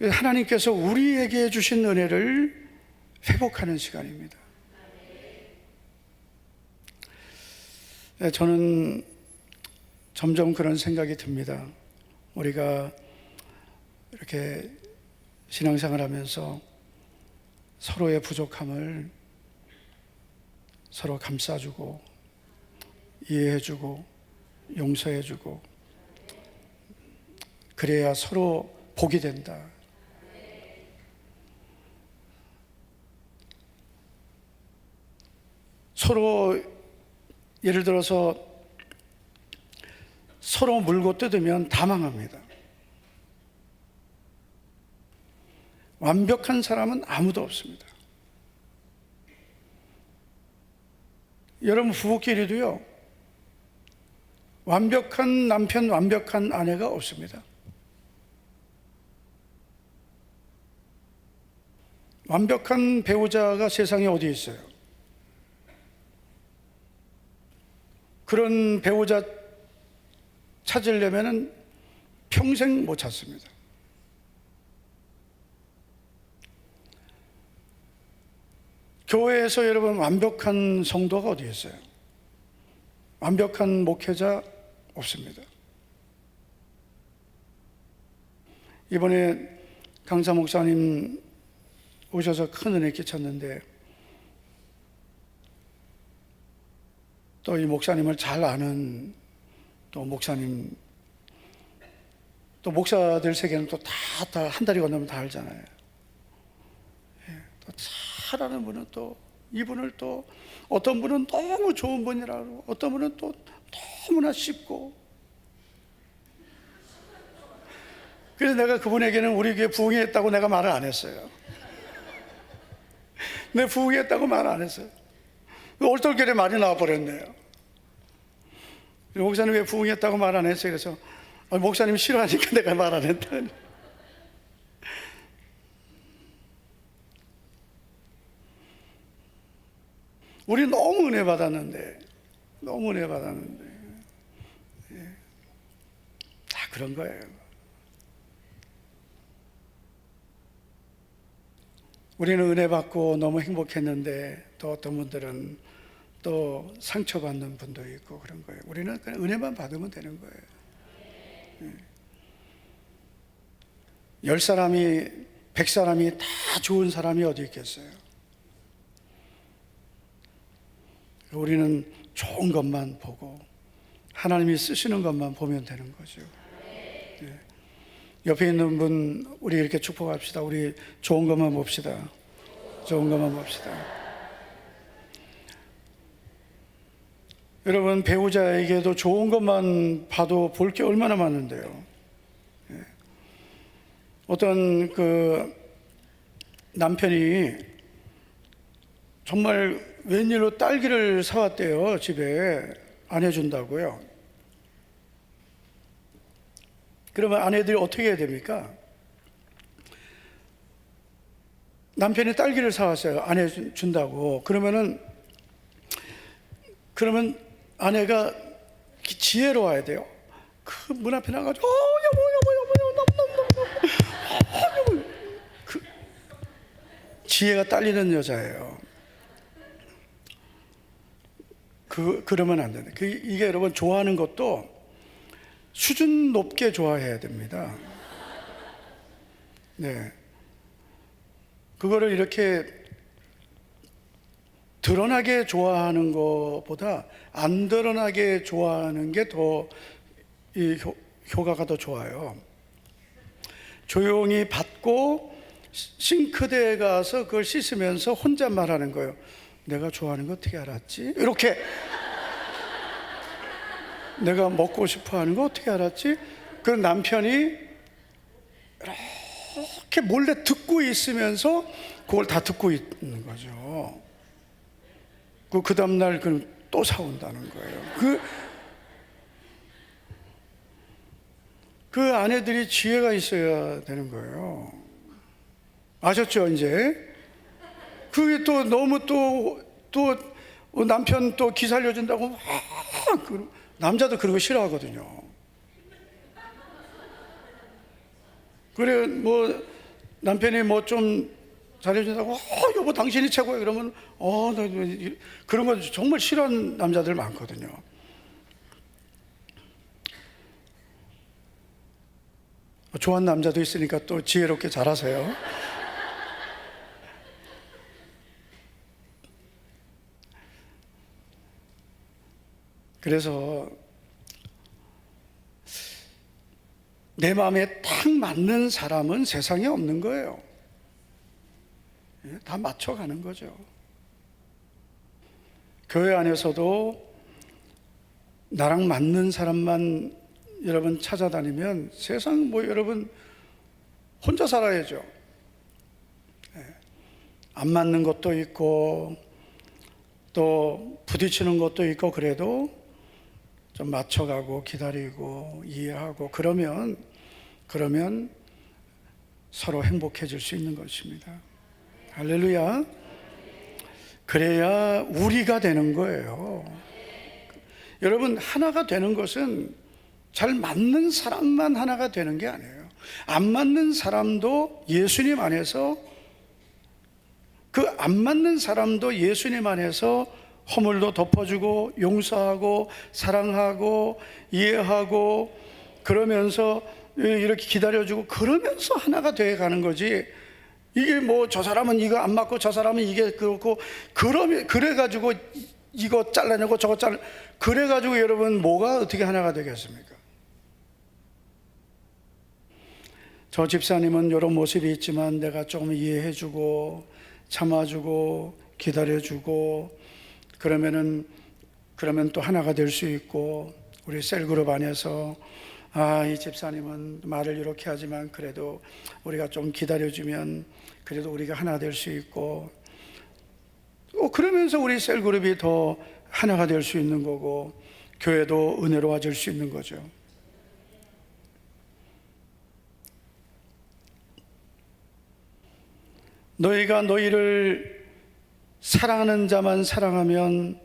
하나님께서 우리에게 주신 은혜를 회복하는 시간입니다. 저는 점점 그런 생각이 듭니다. 우리가 이렇게 신앙생활 하면서 서로의 부족함을 서로 감싸주고 이해해주고 용서해주고 그래야 서로 복이 된다. 서로 예를 들어서 서로 물고 뜯으면 다 망합니다. 완벽한 사람은 아무도 없습니다. 여러분 부부끼리도요, 완벽한 남편, 완벽한 아내가 없습니다. 완벽한 배우자가 세상에 어디 있어요? 그런 배우자 찾으려면 평생 못 찾습니다. 교회에서 여러분 완벽한 성도가 어디 있어요? 완벽한 목회자 없습니다. 이번에 강사 목사님 오셔서 큰 은혜 끼쳤는데 또 이 목사님을 잘 아는 또 목사님, 또 목사들 세계는 또 다 한 달이 건너면 다 알잖아요. 또 잘 아는 분은 또 이분을 또 어떤 분은 너무 좋은 분이라고, 어떤 분은 또 너무나 쉽고. 그래서 내가 그분에게는 우리 교회 부흥했다고 내가 말을 안 했어요. 내 부흥했다고 말 안 했어요. 얼떨결에 말이 나와버렸네요. 목사님 왜 부흥했다고 말 안 했어요? 그래서 목사님 싫어하니까 내가 말 안 했다. 우리 너무 은혜 받았는데, 너무 은혜 받았는데, 다 그런 거예요. 우리는 은혜 받고 너무 행복했는데 또 어떤 분들은 또 상처받는 분도 있고 그런 거예요. 우리는 그냥 은혜만 받으면 되는 거예요. 10사람이 100사람이 다 좋은 사람이 어디 있겠어요? 우리는 좋은 것만 보고 하나님이 쓰시는 것만 보면 되는 거죠. 옆에 있는 분, 우리 이렇게 축복합시다. 우리 좋은 것만 봅시다. 좋은 것만 봅시다. 여러분, 배우자에게도 좋은 것만 봐도 볼 게 얼마나 많은데요. 어떤 그 남편이 정말 웬일로 딸기를 사왔대요. 집에 안 해준다고요. 그러면 아내들이 어떻게 해야 됩니까? 남편이 딸기를 사왔어요. 안 해준다고. 그러면 아내가 지혜로워야 돼요. 그 문 앞에 나가지고 여보 그 지혜가 딸리는 여자예요. 그러면 안 되는데 이게 여러분 좋아하는 것도 수준 높게 좋아해야 됩니다. 네, 그거를 이렇게 드러나게 좋아하는 것보다 안 드러나게 좋아하는 게 더 효과가 더 좋아요. 조용히 받고 싱크대에 가서 그걸 씻으면서 혼자 말하는 거예요. 내가 좋아하는 거 어떻게 알았지? 이렇게 내가 먹고 싶어 하는 거 어떻게 알았지? 그 남편이 이렇게 몰래 듣고 있으면서 그걸 다 듣고 있는 거죠. 그 다음날 또 사온다는 거예요. 그 아내들이 지혜가 있어야 되는 거예요. 아셨죠, 이제? 그게 또 너무 또 남편 또 기 살려준다고 남자도 그런 거 싫어하거든요. 그래, 뭐 남편이 뭐 좀 잘해준다고 여보 당신이 최고야 그러면 나 그런 거 정말 싫어하는 남자들 많거든요. 좋아하는 남자도 있으니까 또 지혜롭게 잘하세요. 그래서 내 마음에 딱 맞는 사람은 세상에 없는 거예요. 다 맞춰가는 거죠. 교회 안에서도 나랑 맞는 사람만 여러분 찾아다니면 세상 여러분 혼자 살아야죠. 안 맞는 것도 있고 또 부딪히는 것도 있고 그래도 좀 맞춰가고 기다리고 이해하고 그러면 서로 행복해질 수 있는 것입니다. 할렐루야. 그래야 우리가 되는 거예요. 여러분, 하나가 되는 것은 잘 맞는 사람만 하나가 되는 게 아니에요. 안 맞는 사람도 예수님 안에서 안 맞는 사람도 예수님 안에서 허물도 덮어주고 용서하고 사랑하고 이해하고 그러면서 이렇게 기다려주고 그러면서 하나가 되어 가는 거지. 이게 저 사람은 이거 안 맞고 저 사람은 이게 그렇고 그래가지고 이거 잘라내고 저거 그래가지고 여러분 뭐가 어떻게 하나가 되겠습니까? 저 집사님은 이런 모습이 있지만 내가 조금 이해해주고 참아주고 기다려주고 그러면 또 하나가 될 수 있고 우리 셀그룹 안에서 이 집사님은 말을 이렇게 하지만 그래도 우리가 좀 기다려주면 그래도 우리가 하나 될 수 있고 그러면서 우리 셀그룹이 더 하나가 될 수 있는 거고 교회도 은혜로워질 수 있는 거죠. 너희가 너희를 사랑하는 자만 사랑하면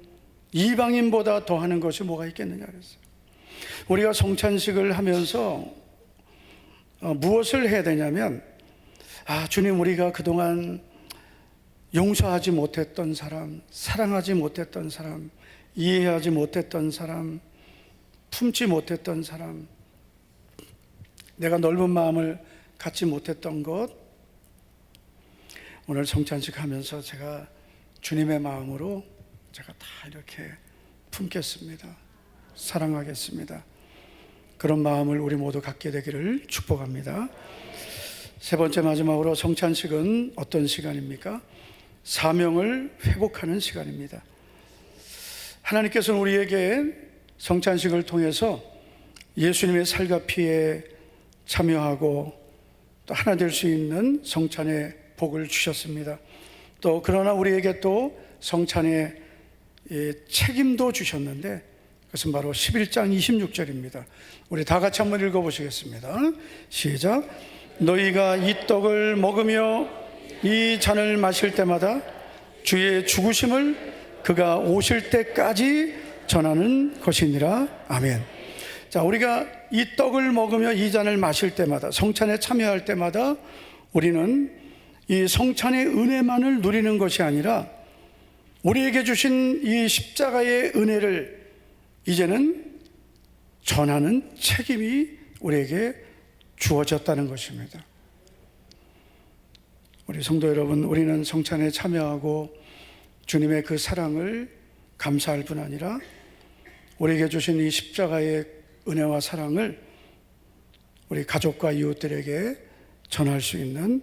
이방인보다 더하는 것이 뭐가 있겠느냐 그랬어요. 우리가 성찬식을 하면서 무엇을 해야 되냐면, 주님, 우리가 그동안 용서하지 못했던 사람, 사랑하지 못했던 사람, 이해하지 못했던 사람, 품지 못했던 사람, 내가 넓은 마음을 갖지 못했던 것, 오늘 성찬식 하면서 제가 주님의 마음으로 제가 다 이렇게 품겠습니다. 사랑하겠습니다. 그런 마음을 우리 모두 갖게 되기를 축복합니다. 세 번째, 마지막으로, 성찬식은 어떤 시간입니까? 사명을 회복하는 시간입니다. 하나님께서는 우리에게 성찬식을 통해서 예수님의 살과 피에 참여하고 또 하나 될 수 있는 성찬의 복을 주셨습니다. 또 그러나 우리에게 또 성찬의 책임도 주셨는데, 그것은 바로 11장 26절입니다. 우리 다 같이 한번 읽어보시겠습니다. 시작. 너희가 이 떡을 먹으며 이 잔을 마실 때마다 주의 죽으심을 그가 오실 때까지 전하는 것이니라. 아멘. 자, 우리가 이 떡을 먹으며 이 잔을 마실 때마다, 성찬에 참여할 때마다 우리는 이 성찬의 은혜만을 누리는 것이 아니라 우리에게 주신 이 십자가의 은혜를 이제는 전하는 책임이 우리에게 주어졌다는 것입니다. 우리 성도 여러분, 우리는 성찬에 참여하고 주님의 그 사랑을 감사할 뿐 아니라 우리에게 주신 이 십자가의 은혜와 사랑을 우리 가족과 이웃들에게 전할 수 있는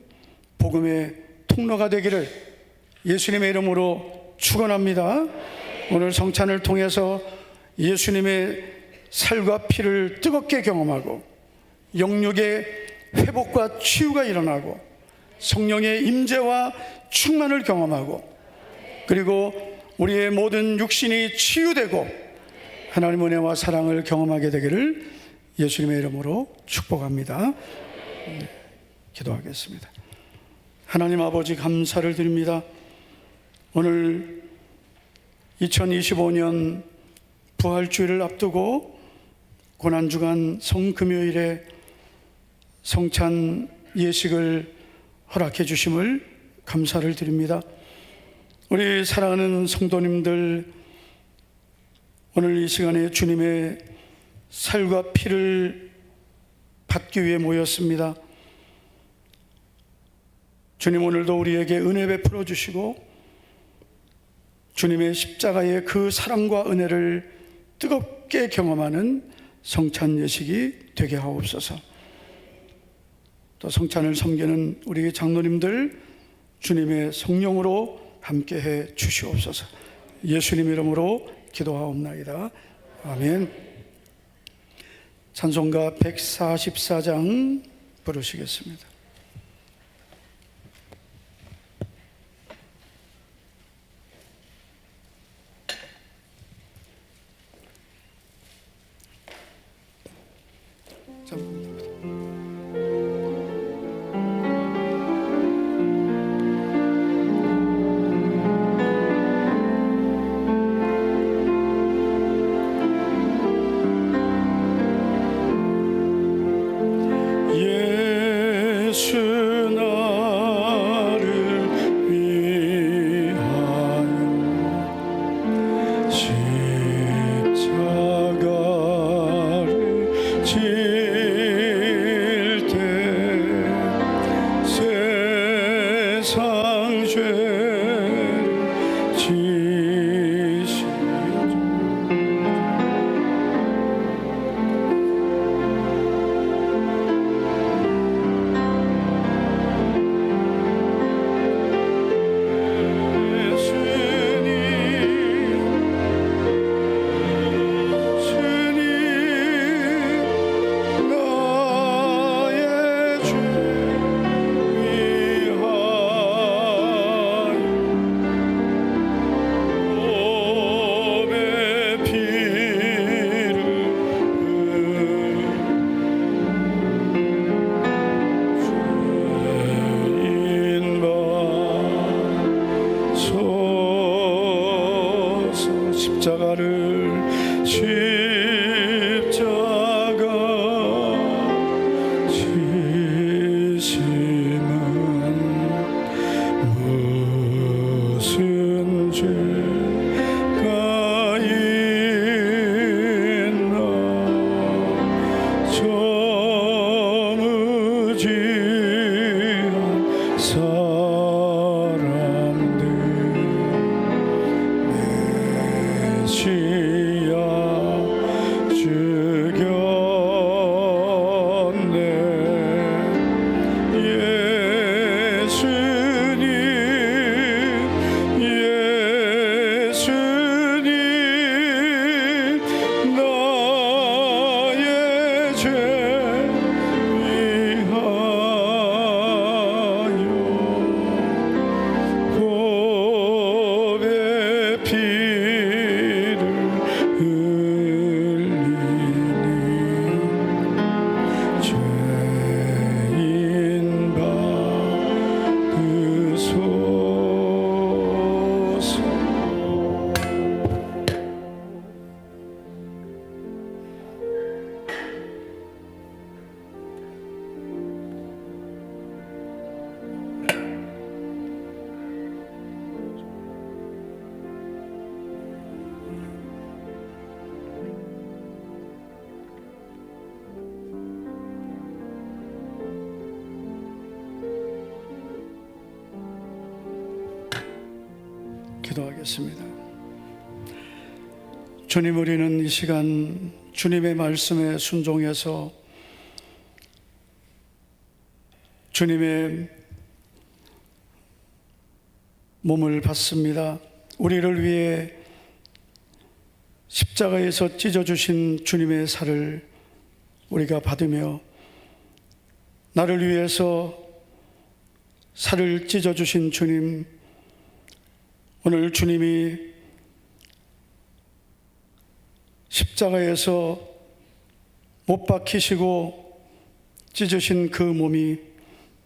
복음의 통로가 되기를 예수님의 이름으로 축원합니다. 오늘 성찬을 통해서 예수님의 살과 피를 뜨겁게 경험하고 영육의 회복과 치유가 일어나고 성령의 임재와 충만을 경험하고, 그리고 우리의 모든 육신이 치유되고 하나님의 은혜와 사랑을 경험하게 되기를 예수님의 이름으로 축복합니다. 기도하겠습니다. 하나님 아버지, 감사를 드립니다. 오늘 2025년 부활주일을 앞두고 고난주간 성금요일에 성찬 예식을 허락해 주심을 감사를 드립니다. 우리 사랑하는 성도님들, 오늘 이 시간에 주님의 살과 피를 받기 위해 모였습니다. 주님, 오늘도 우리에게 은혜 베풀어 주시고 주님의 십자가의 그 사랑과 은혜를 뜨겁게 경험하는 성찬 예식이 되게 하옵소서. 또 성찬을 섬기는 우리 장로님들, 주님의 성령으로 함께해 주시옵소서. 예수님 이름으로 기도하옵나이다. 아멘. 찬송가 144장 부르시겠습니다. 십자가 지심은 무슨 죄가 있나 저무지한 사람들 메시아 죽였네 예수님 나의 죄 위하여 보배 피를 흘리니 죄인 받으소서. 기도하겠습니다. 주님, 우리는 이 시간 주님의 말씀에 순종해서 주님의 몸을 받습니다. 우리를 위해 십자가에서 찢어주신 주님의 살을 우리가 받으며 나를 위해서 살을 찢어주신 주님, 오늘 주님이 십자가에서 못 박히시고 찢으신 그 몸이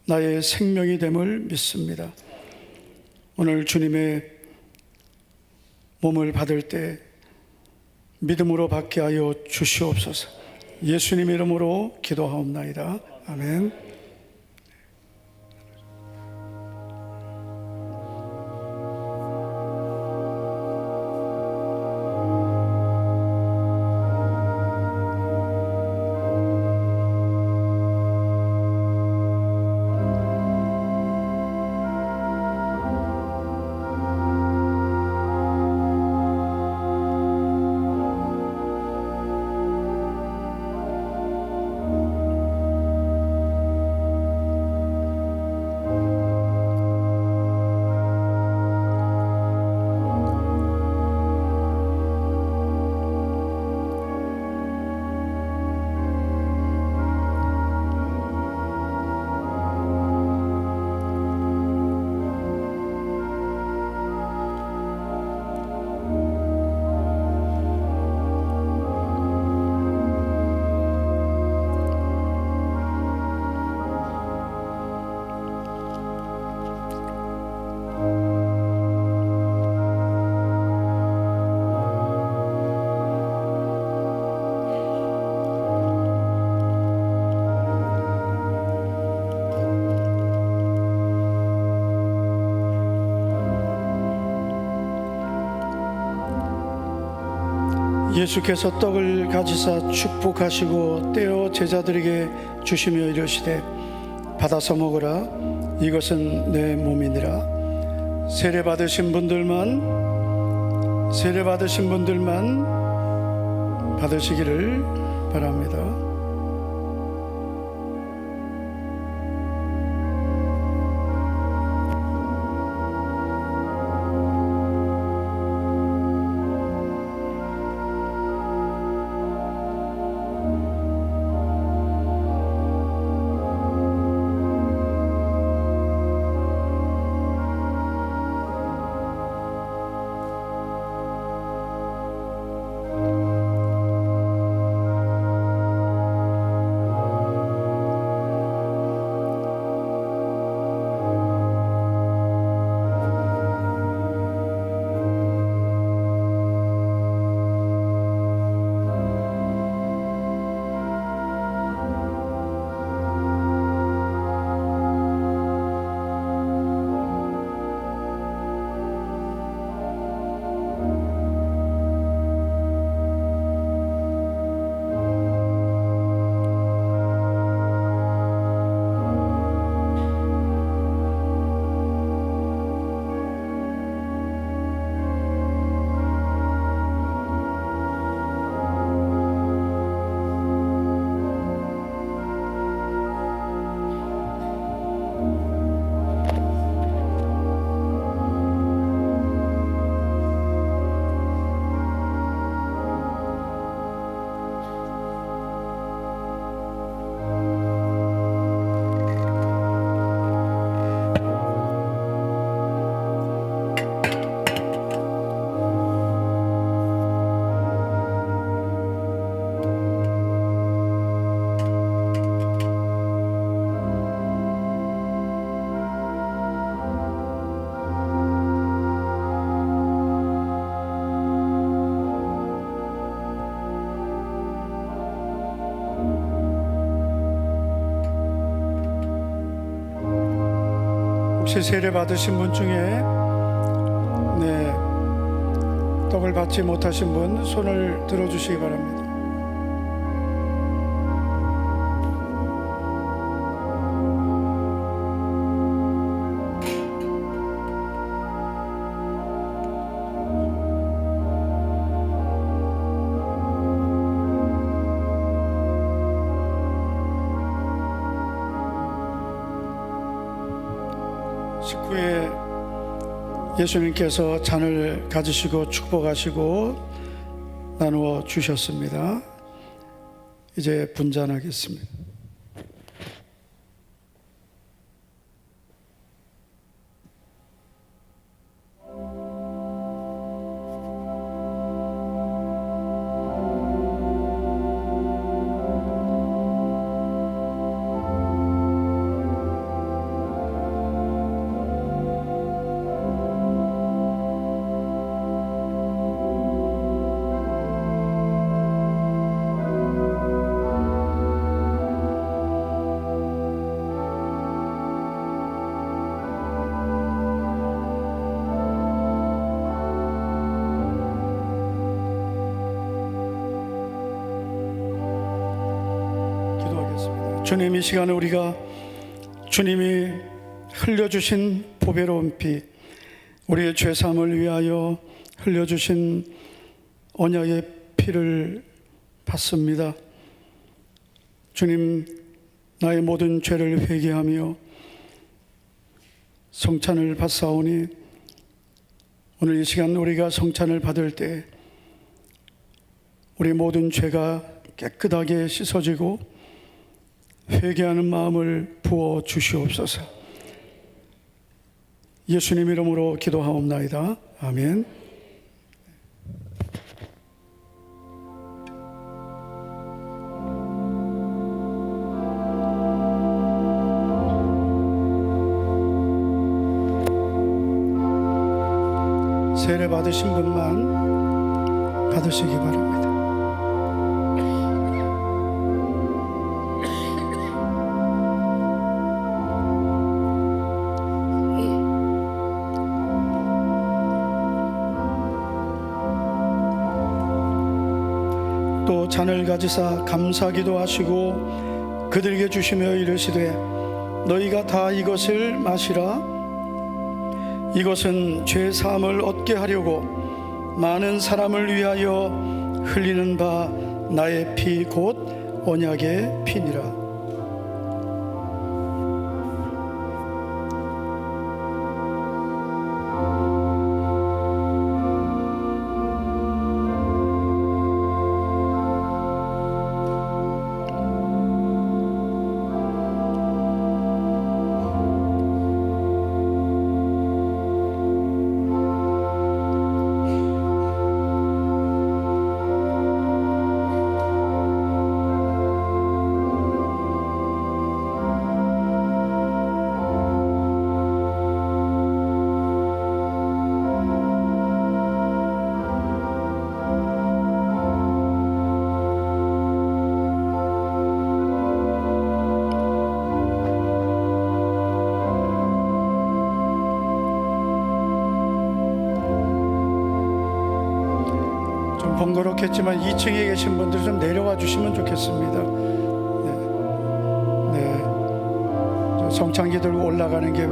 나의 생명이 됨을 믿습니다. 오늘 주님의 몸을 받을 때 믿음으로 받게 하여 주시옵소서. 예수님 이름으로 기도하옵나이다. 아멘. 예수께서 떡을 가지사 축복하시고 떼어 제자들에게 주시며 이르시되 받아서 먹으라, 이것은 내 몸이니라. 세례 받으신 분들만 받으시기를 바랍니다. 혹시 세례 받으신 분 중에 떡을 받지 못하신 분 손을 들어주시기 바랍니다. 식후에 예수님께서 잔을 가지시고 축복하시고 나누어 주셨습니다. 이제 분잔하겠습니다. 주님, 이 시간에 우리가 주님이 흘려주신 보배로운 피, 우리의 죄사함을 위하여 흘려주신 언약의 피를 받습니다. 주님, 나의 모든 죄를 회개하며 성찬을 받사오니 오늘 이 시간 우리가 성찬을 받을 때 우리 모든 죄가 깨끗하게 씻어지고 회개하는 마음을 부어 주시옵소서. 예수님 이름으로 기도하옵나이다. 아멘. 세례 받으신 분만 받으시기 바랍니다. 또 잔을 가지사 감사기도 하시고 그들에게 주시며 이르시되 너희가 다 이것을 마시라. 이것은 죄 사함을 얻게 하려고 많은 사람을 위하여 흘리는 바 나의 피 곧 언약의 피니라. 번거롭겠지만 2층에 계신 분들 좀 내려와 주시면 좋겠습니다. 성찬기 들고 올라가는 게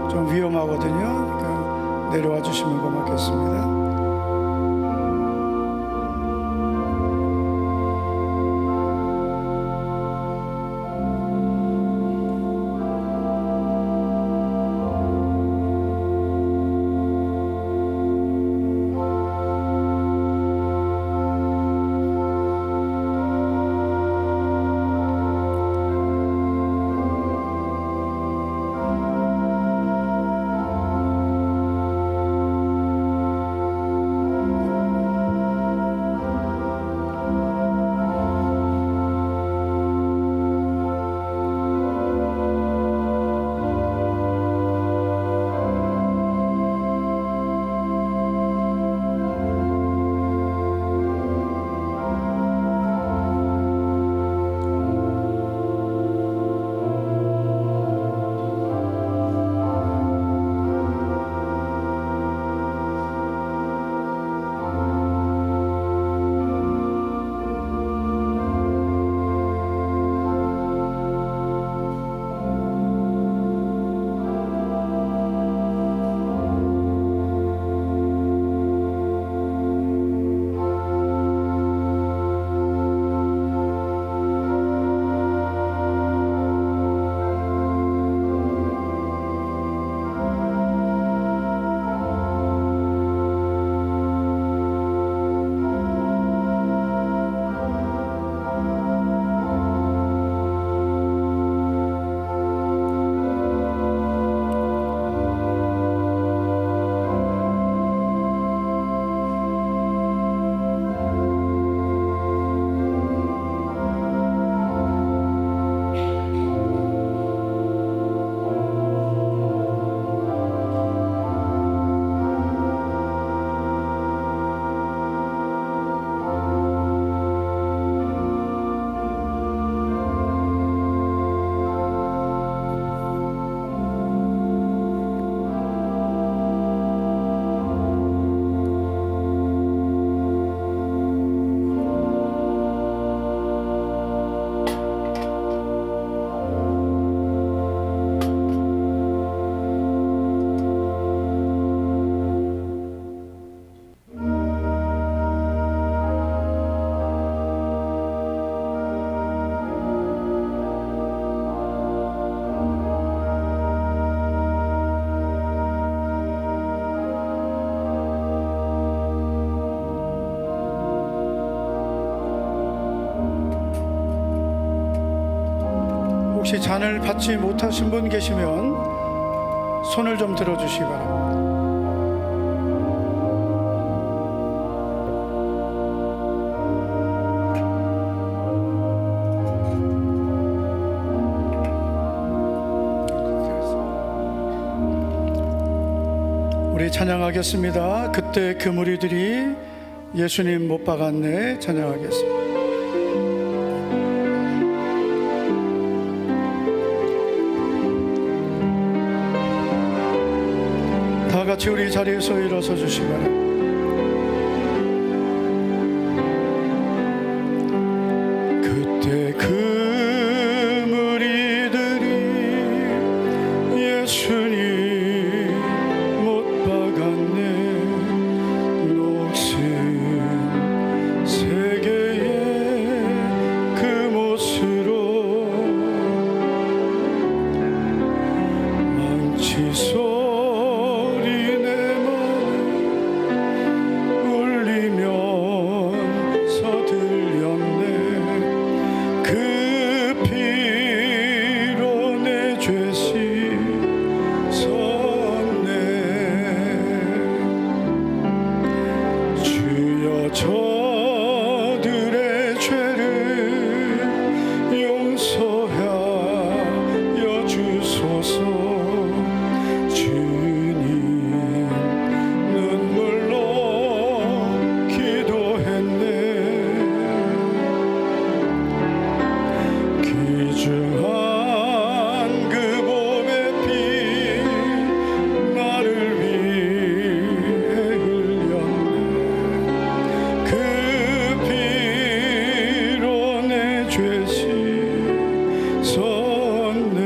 좀 위험하거든요. 그러니까 내려와 주시면 고맙겠습니다. 혹시 잔을 받지 못하신 분 계시면 손을 좀 들어주시기 바랍니다. 우리 찬양하겠습니다. 그때 그 무리들이 예수님 못 박았네. 찬양하겠습니다. 다 같이 우리 자리에서 일어서 주시기 바랍니다. 그때 그 무리들이 예수님 못 박았네. 녹슨 세계의 그 못으로 망치 소리 울리면서 들렸네. 그 피로 내 죄 씻었네. 주여 저들의 죄를 용서하여 주소서. 주님 눈물로 기도했네. 귀중한 그 봄의 피 나를 위해 흘렸네. 그 피로 내 죄 씻었네.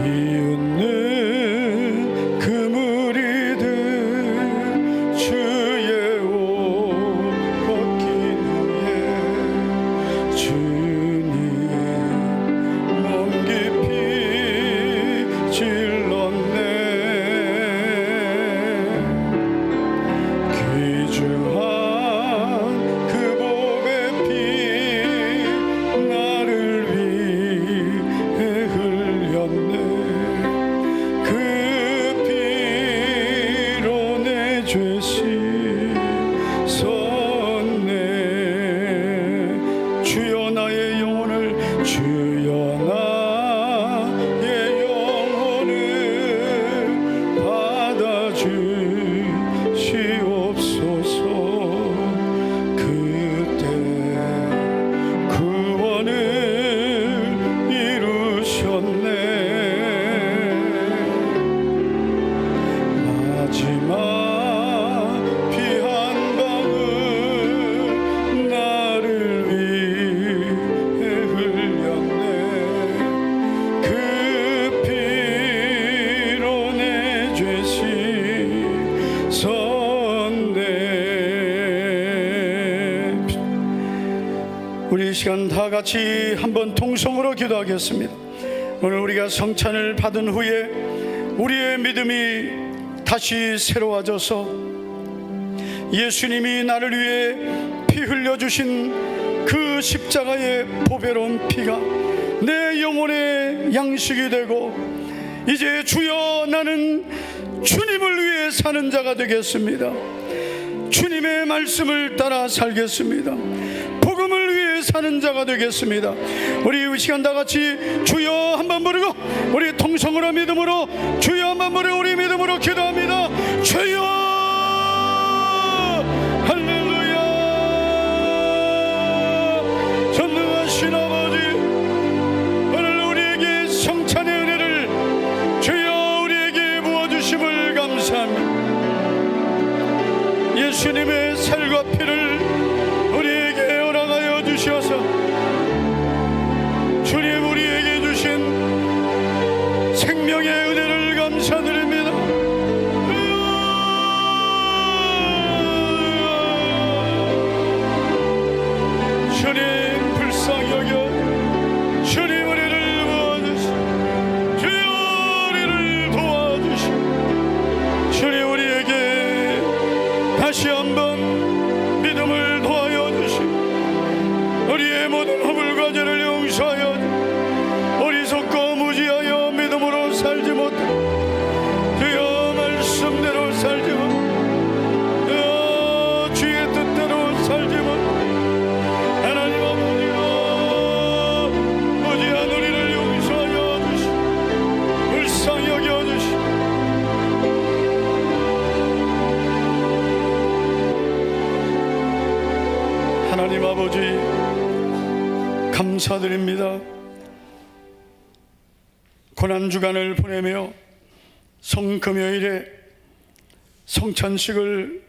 비웃는 그 무리들 주의 옷 벗긴 후에 주님 몸 깊이 찔렀네. 귀중한 그 봄의 피 나를 위해 흘렸네. 그 피로 내 죄 씻었네. 주여 나의 영혼을 주여 나의 영혼을 받아주시옵소서. 그때 구원을 이루셨네. 마지막 피 한 방울 나를 위해 흘렸네. 그 피로 내 죄 씻었네. 우리 이 시간 다 같이 한번 통성으로 기도하겠습니다. 오늘 우리가 성찬을 받은 후에 우리의 믿음이 다시 새로워져서 예수님이 나를 위해 피 흘려주신 그 십자가의 보배로운 피가 내 영혼의 양식이 되고 이제 주여 나는 주님을 위해 사는 자가 되겠습니다. 주님의 말씀을 따라 살겠습니다. 복음을 위해 사는 자가 되겠습니다. 우리 이 시간 다 같이 주여 한번 부르고 우리 통성으로 믿음으로 주여 한번 부르고 우리 믿음으로 기도합니다. 주여 할렐루야. 전능하신 아버지, 오늘 우리에게 성찬의 은혜를 주여 우리에게 부어주심을 감사합니다. 예수님의 살과 피를 우리에게 허락하여 주셔서 주님 우리에게 주신 생명의 은혜를 감사드립니다. 주님 불쌍히 여겨 주님 우리를 도와주시고 주여 우리를 도와주시고 주님 우리에게 다시 한번 믿음을 더하여 주시고 우리의 모든 모든 허물과 죄를 용서하여 어리석고 무지하여 믿음으로 살지 못해 주여 말씀대로 살지 못해 주여 주의 뜻대로 살지 못해 하나님 아버지여 무지한 우리를 용서하여 주시고 불쌍히 여겨주시고 하나님 아버지 감사드립니다. 고난주간을 보내며 성금요일에 성찬식을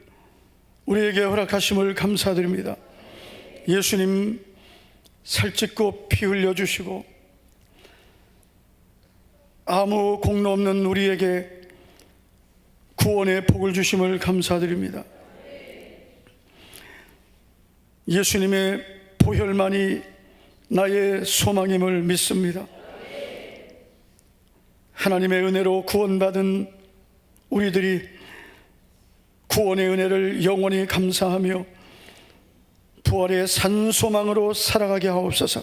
우리에게 허락하심을 감사드립니다. 예수님 살찢고 피 흘려주시고 아무 공로 없는 우리에게 구원의 복을 주심을 감사드립니다. 예수님의 보혈만이 나의 소망임을 믿습니다. 하나님의 은혜로 구원받은 우리들이 구원의 은혜를 영원히 감사하며 부활의 산소망으로 살아가게 하옵소서.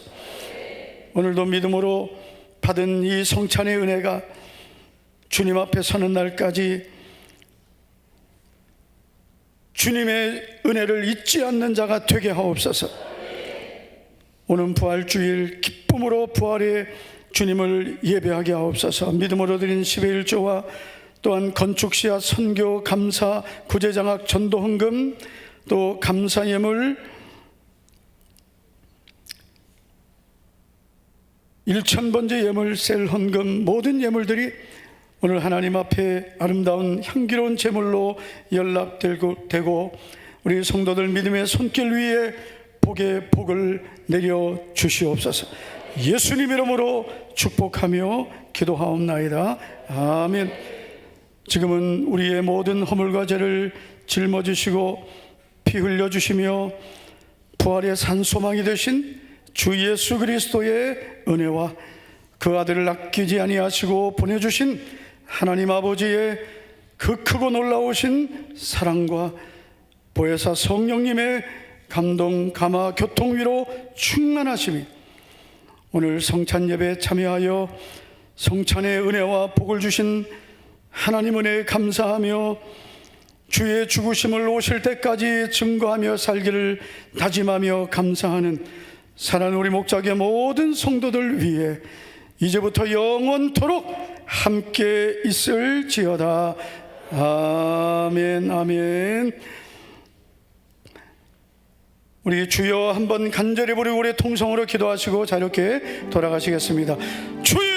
오늘도 믿음으로 받은 이 성찬의 은혜가 주님 앞에 서는 날까지 주님의 은혜를 잊지 않는 자가 되게 하옵소서. 오는 부활주일 기쁨으로 부활의 주님을 예배하게 하옵소서. 믿음으로 드린 10의 1조와 또한 건축시야 선교 감사 구제장학 전도 헌금 또 감사 예물 1000번째 예물 셀 헌금 모든 예물들이 오늘 하나님 앞에 아름다운 향기로운 제물로 연락되고 우리 성도들 믿음의 손길 위에 복의 복을 내려 주시옵소서. 예수님 이름으로 축복하며 기도하옵나이다. 아멘. 지금은 우리의 모든 허물과 죄를 짊어지시고 피 흘려주시며 부활의 산소망이 되신 주 예수 그리스도의 은혜와 그 아들을 아끼지 아니하시고 보내주신 하나님 아버지의 그 크고 놀라우신 사랑과 보혜사 성령님의 감동, 감화, 교통 위로 충만하심이 오늘 성찬 예배에 참여하여 성찬의 은혜와 복을 주신 하나님 은혜에 감사하며 주의 죽으심을 오실 때까지 증거하며 살기를 다짐하며 감사하는 사랑하는 우리 목자의 모든 성도들 위해 이제부터 영원토록 함께 있을지어다. 아멘. 아멘. 우리 주여 한번 간절히 부르고 우리 통성으로 기도하시고 자유롭게 돌아가시겠습니다. 주여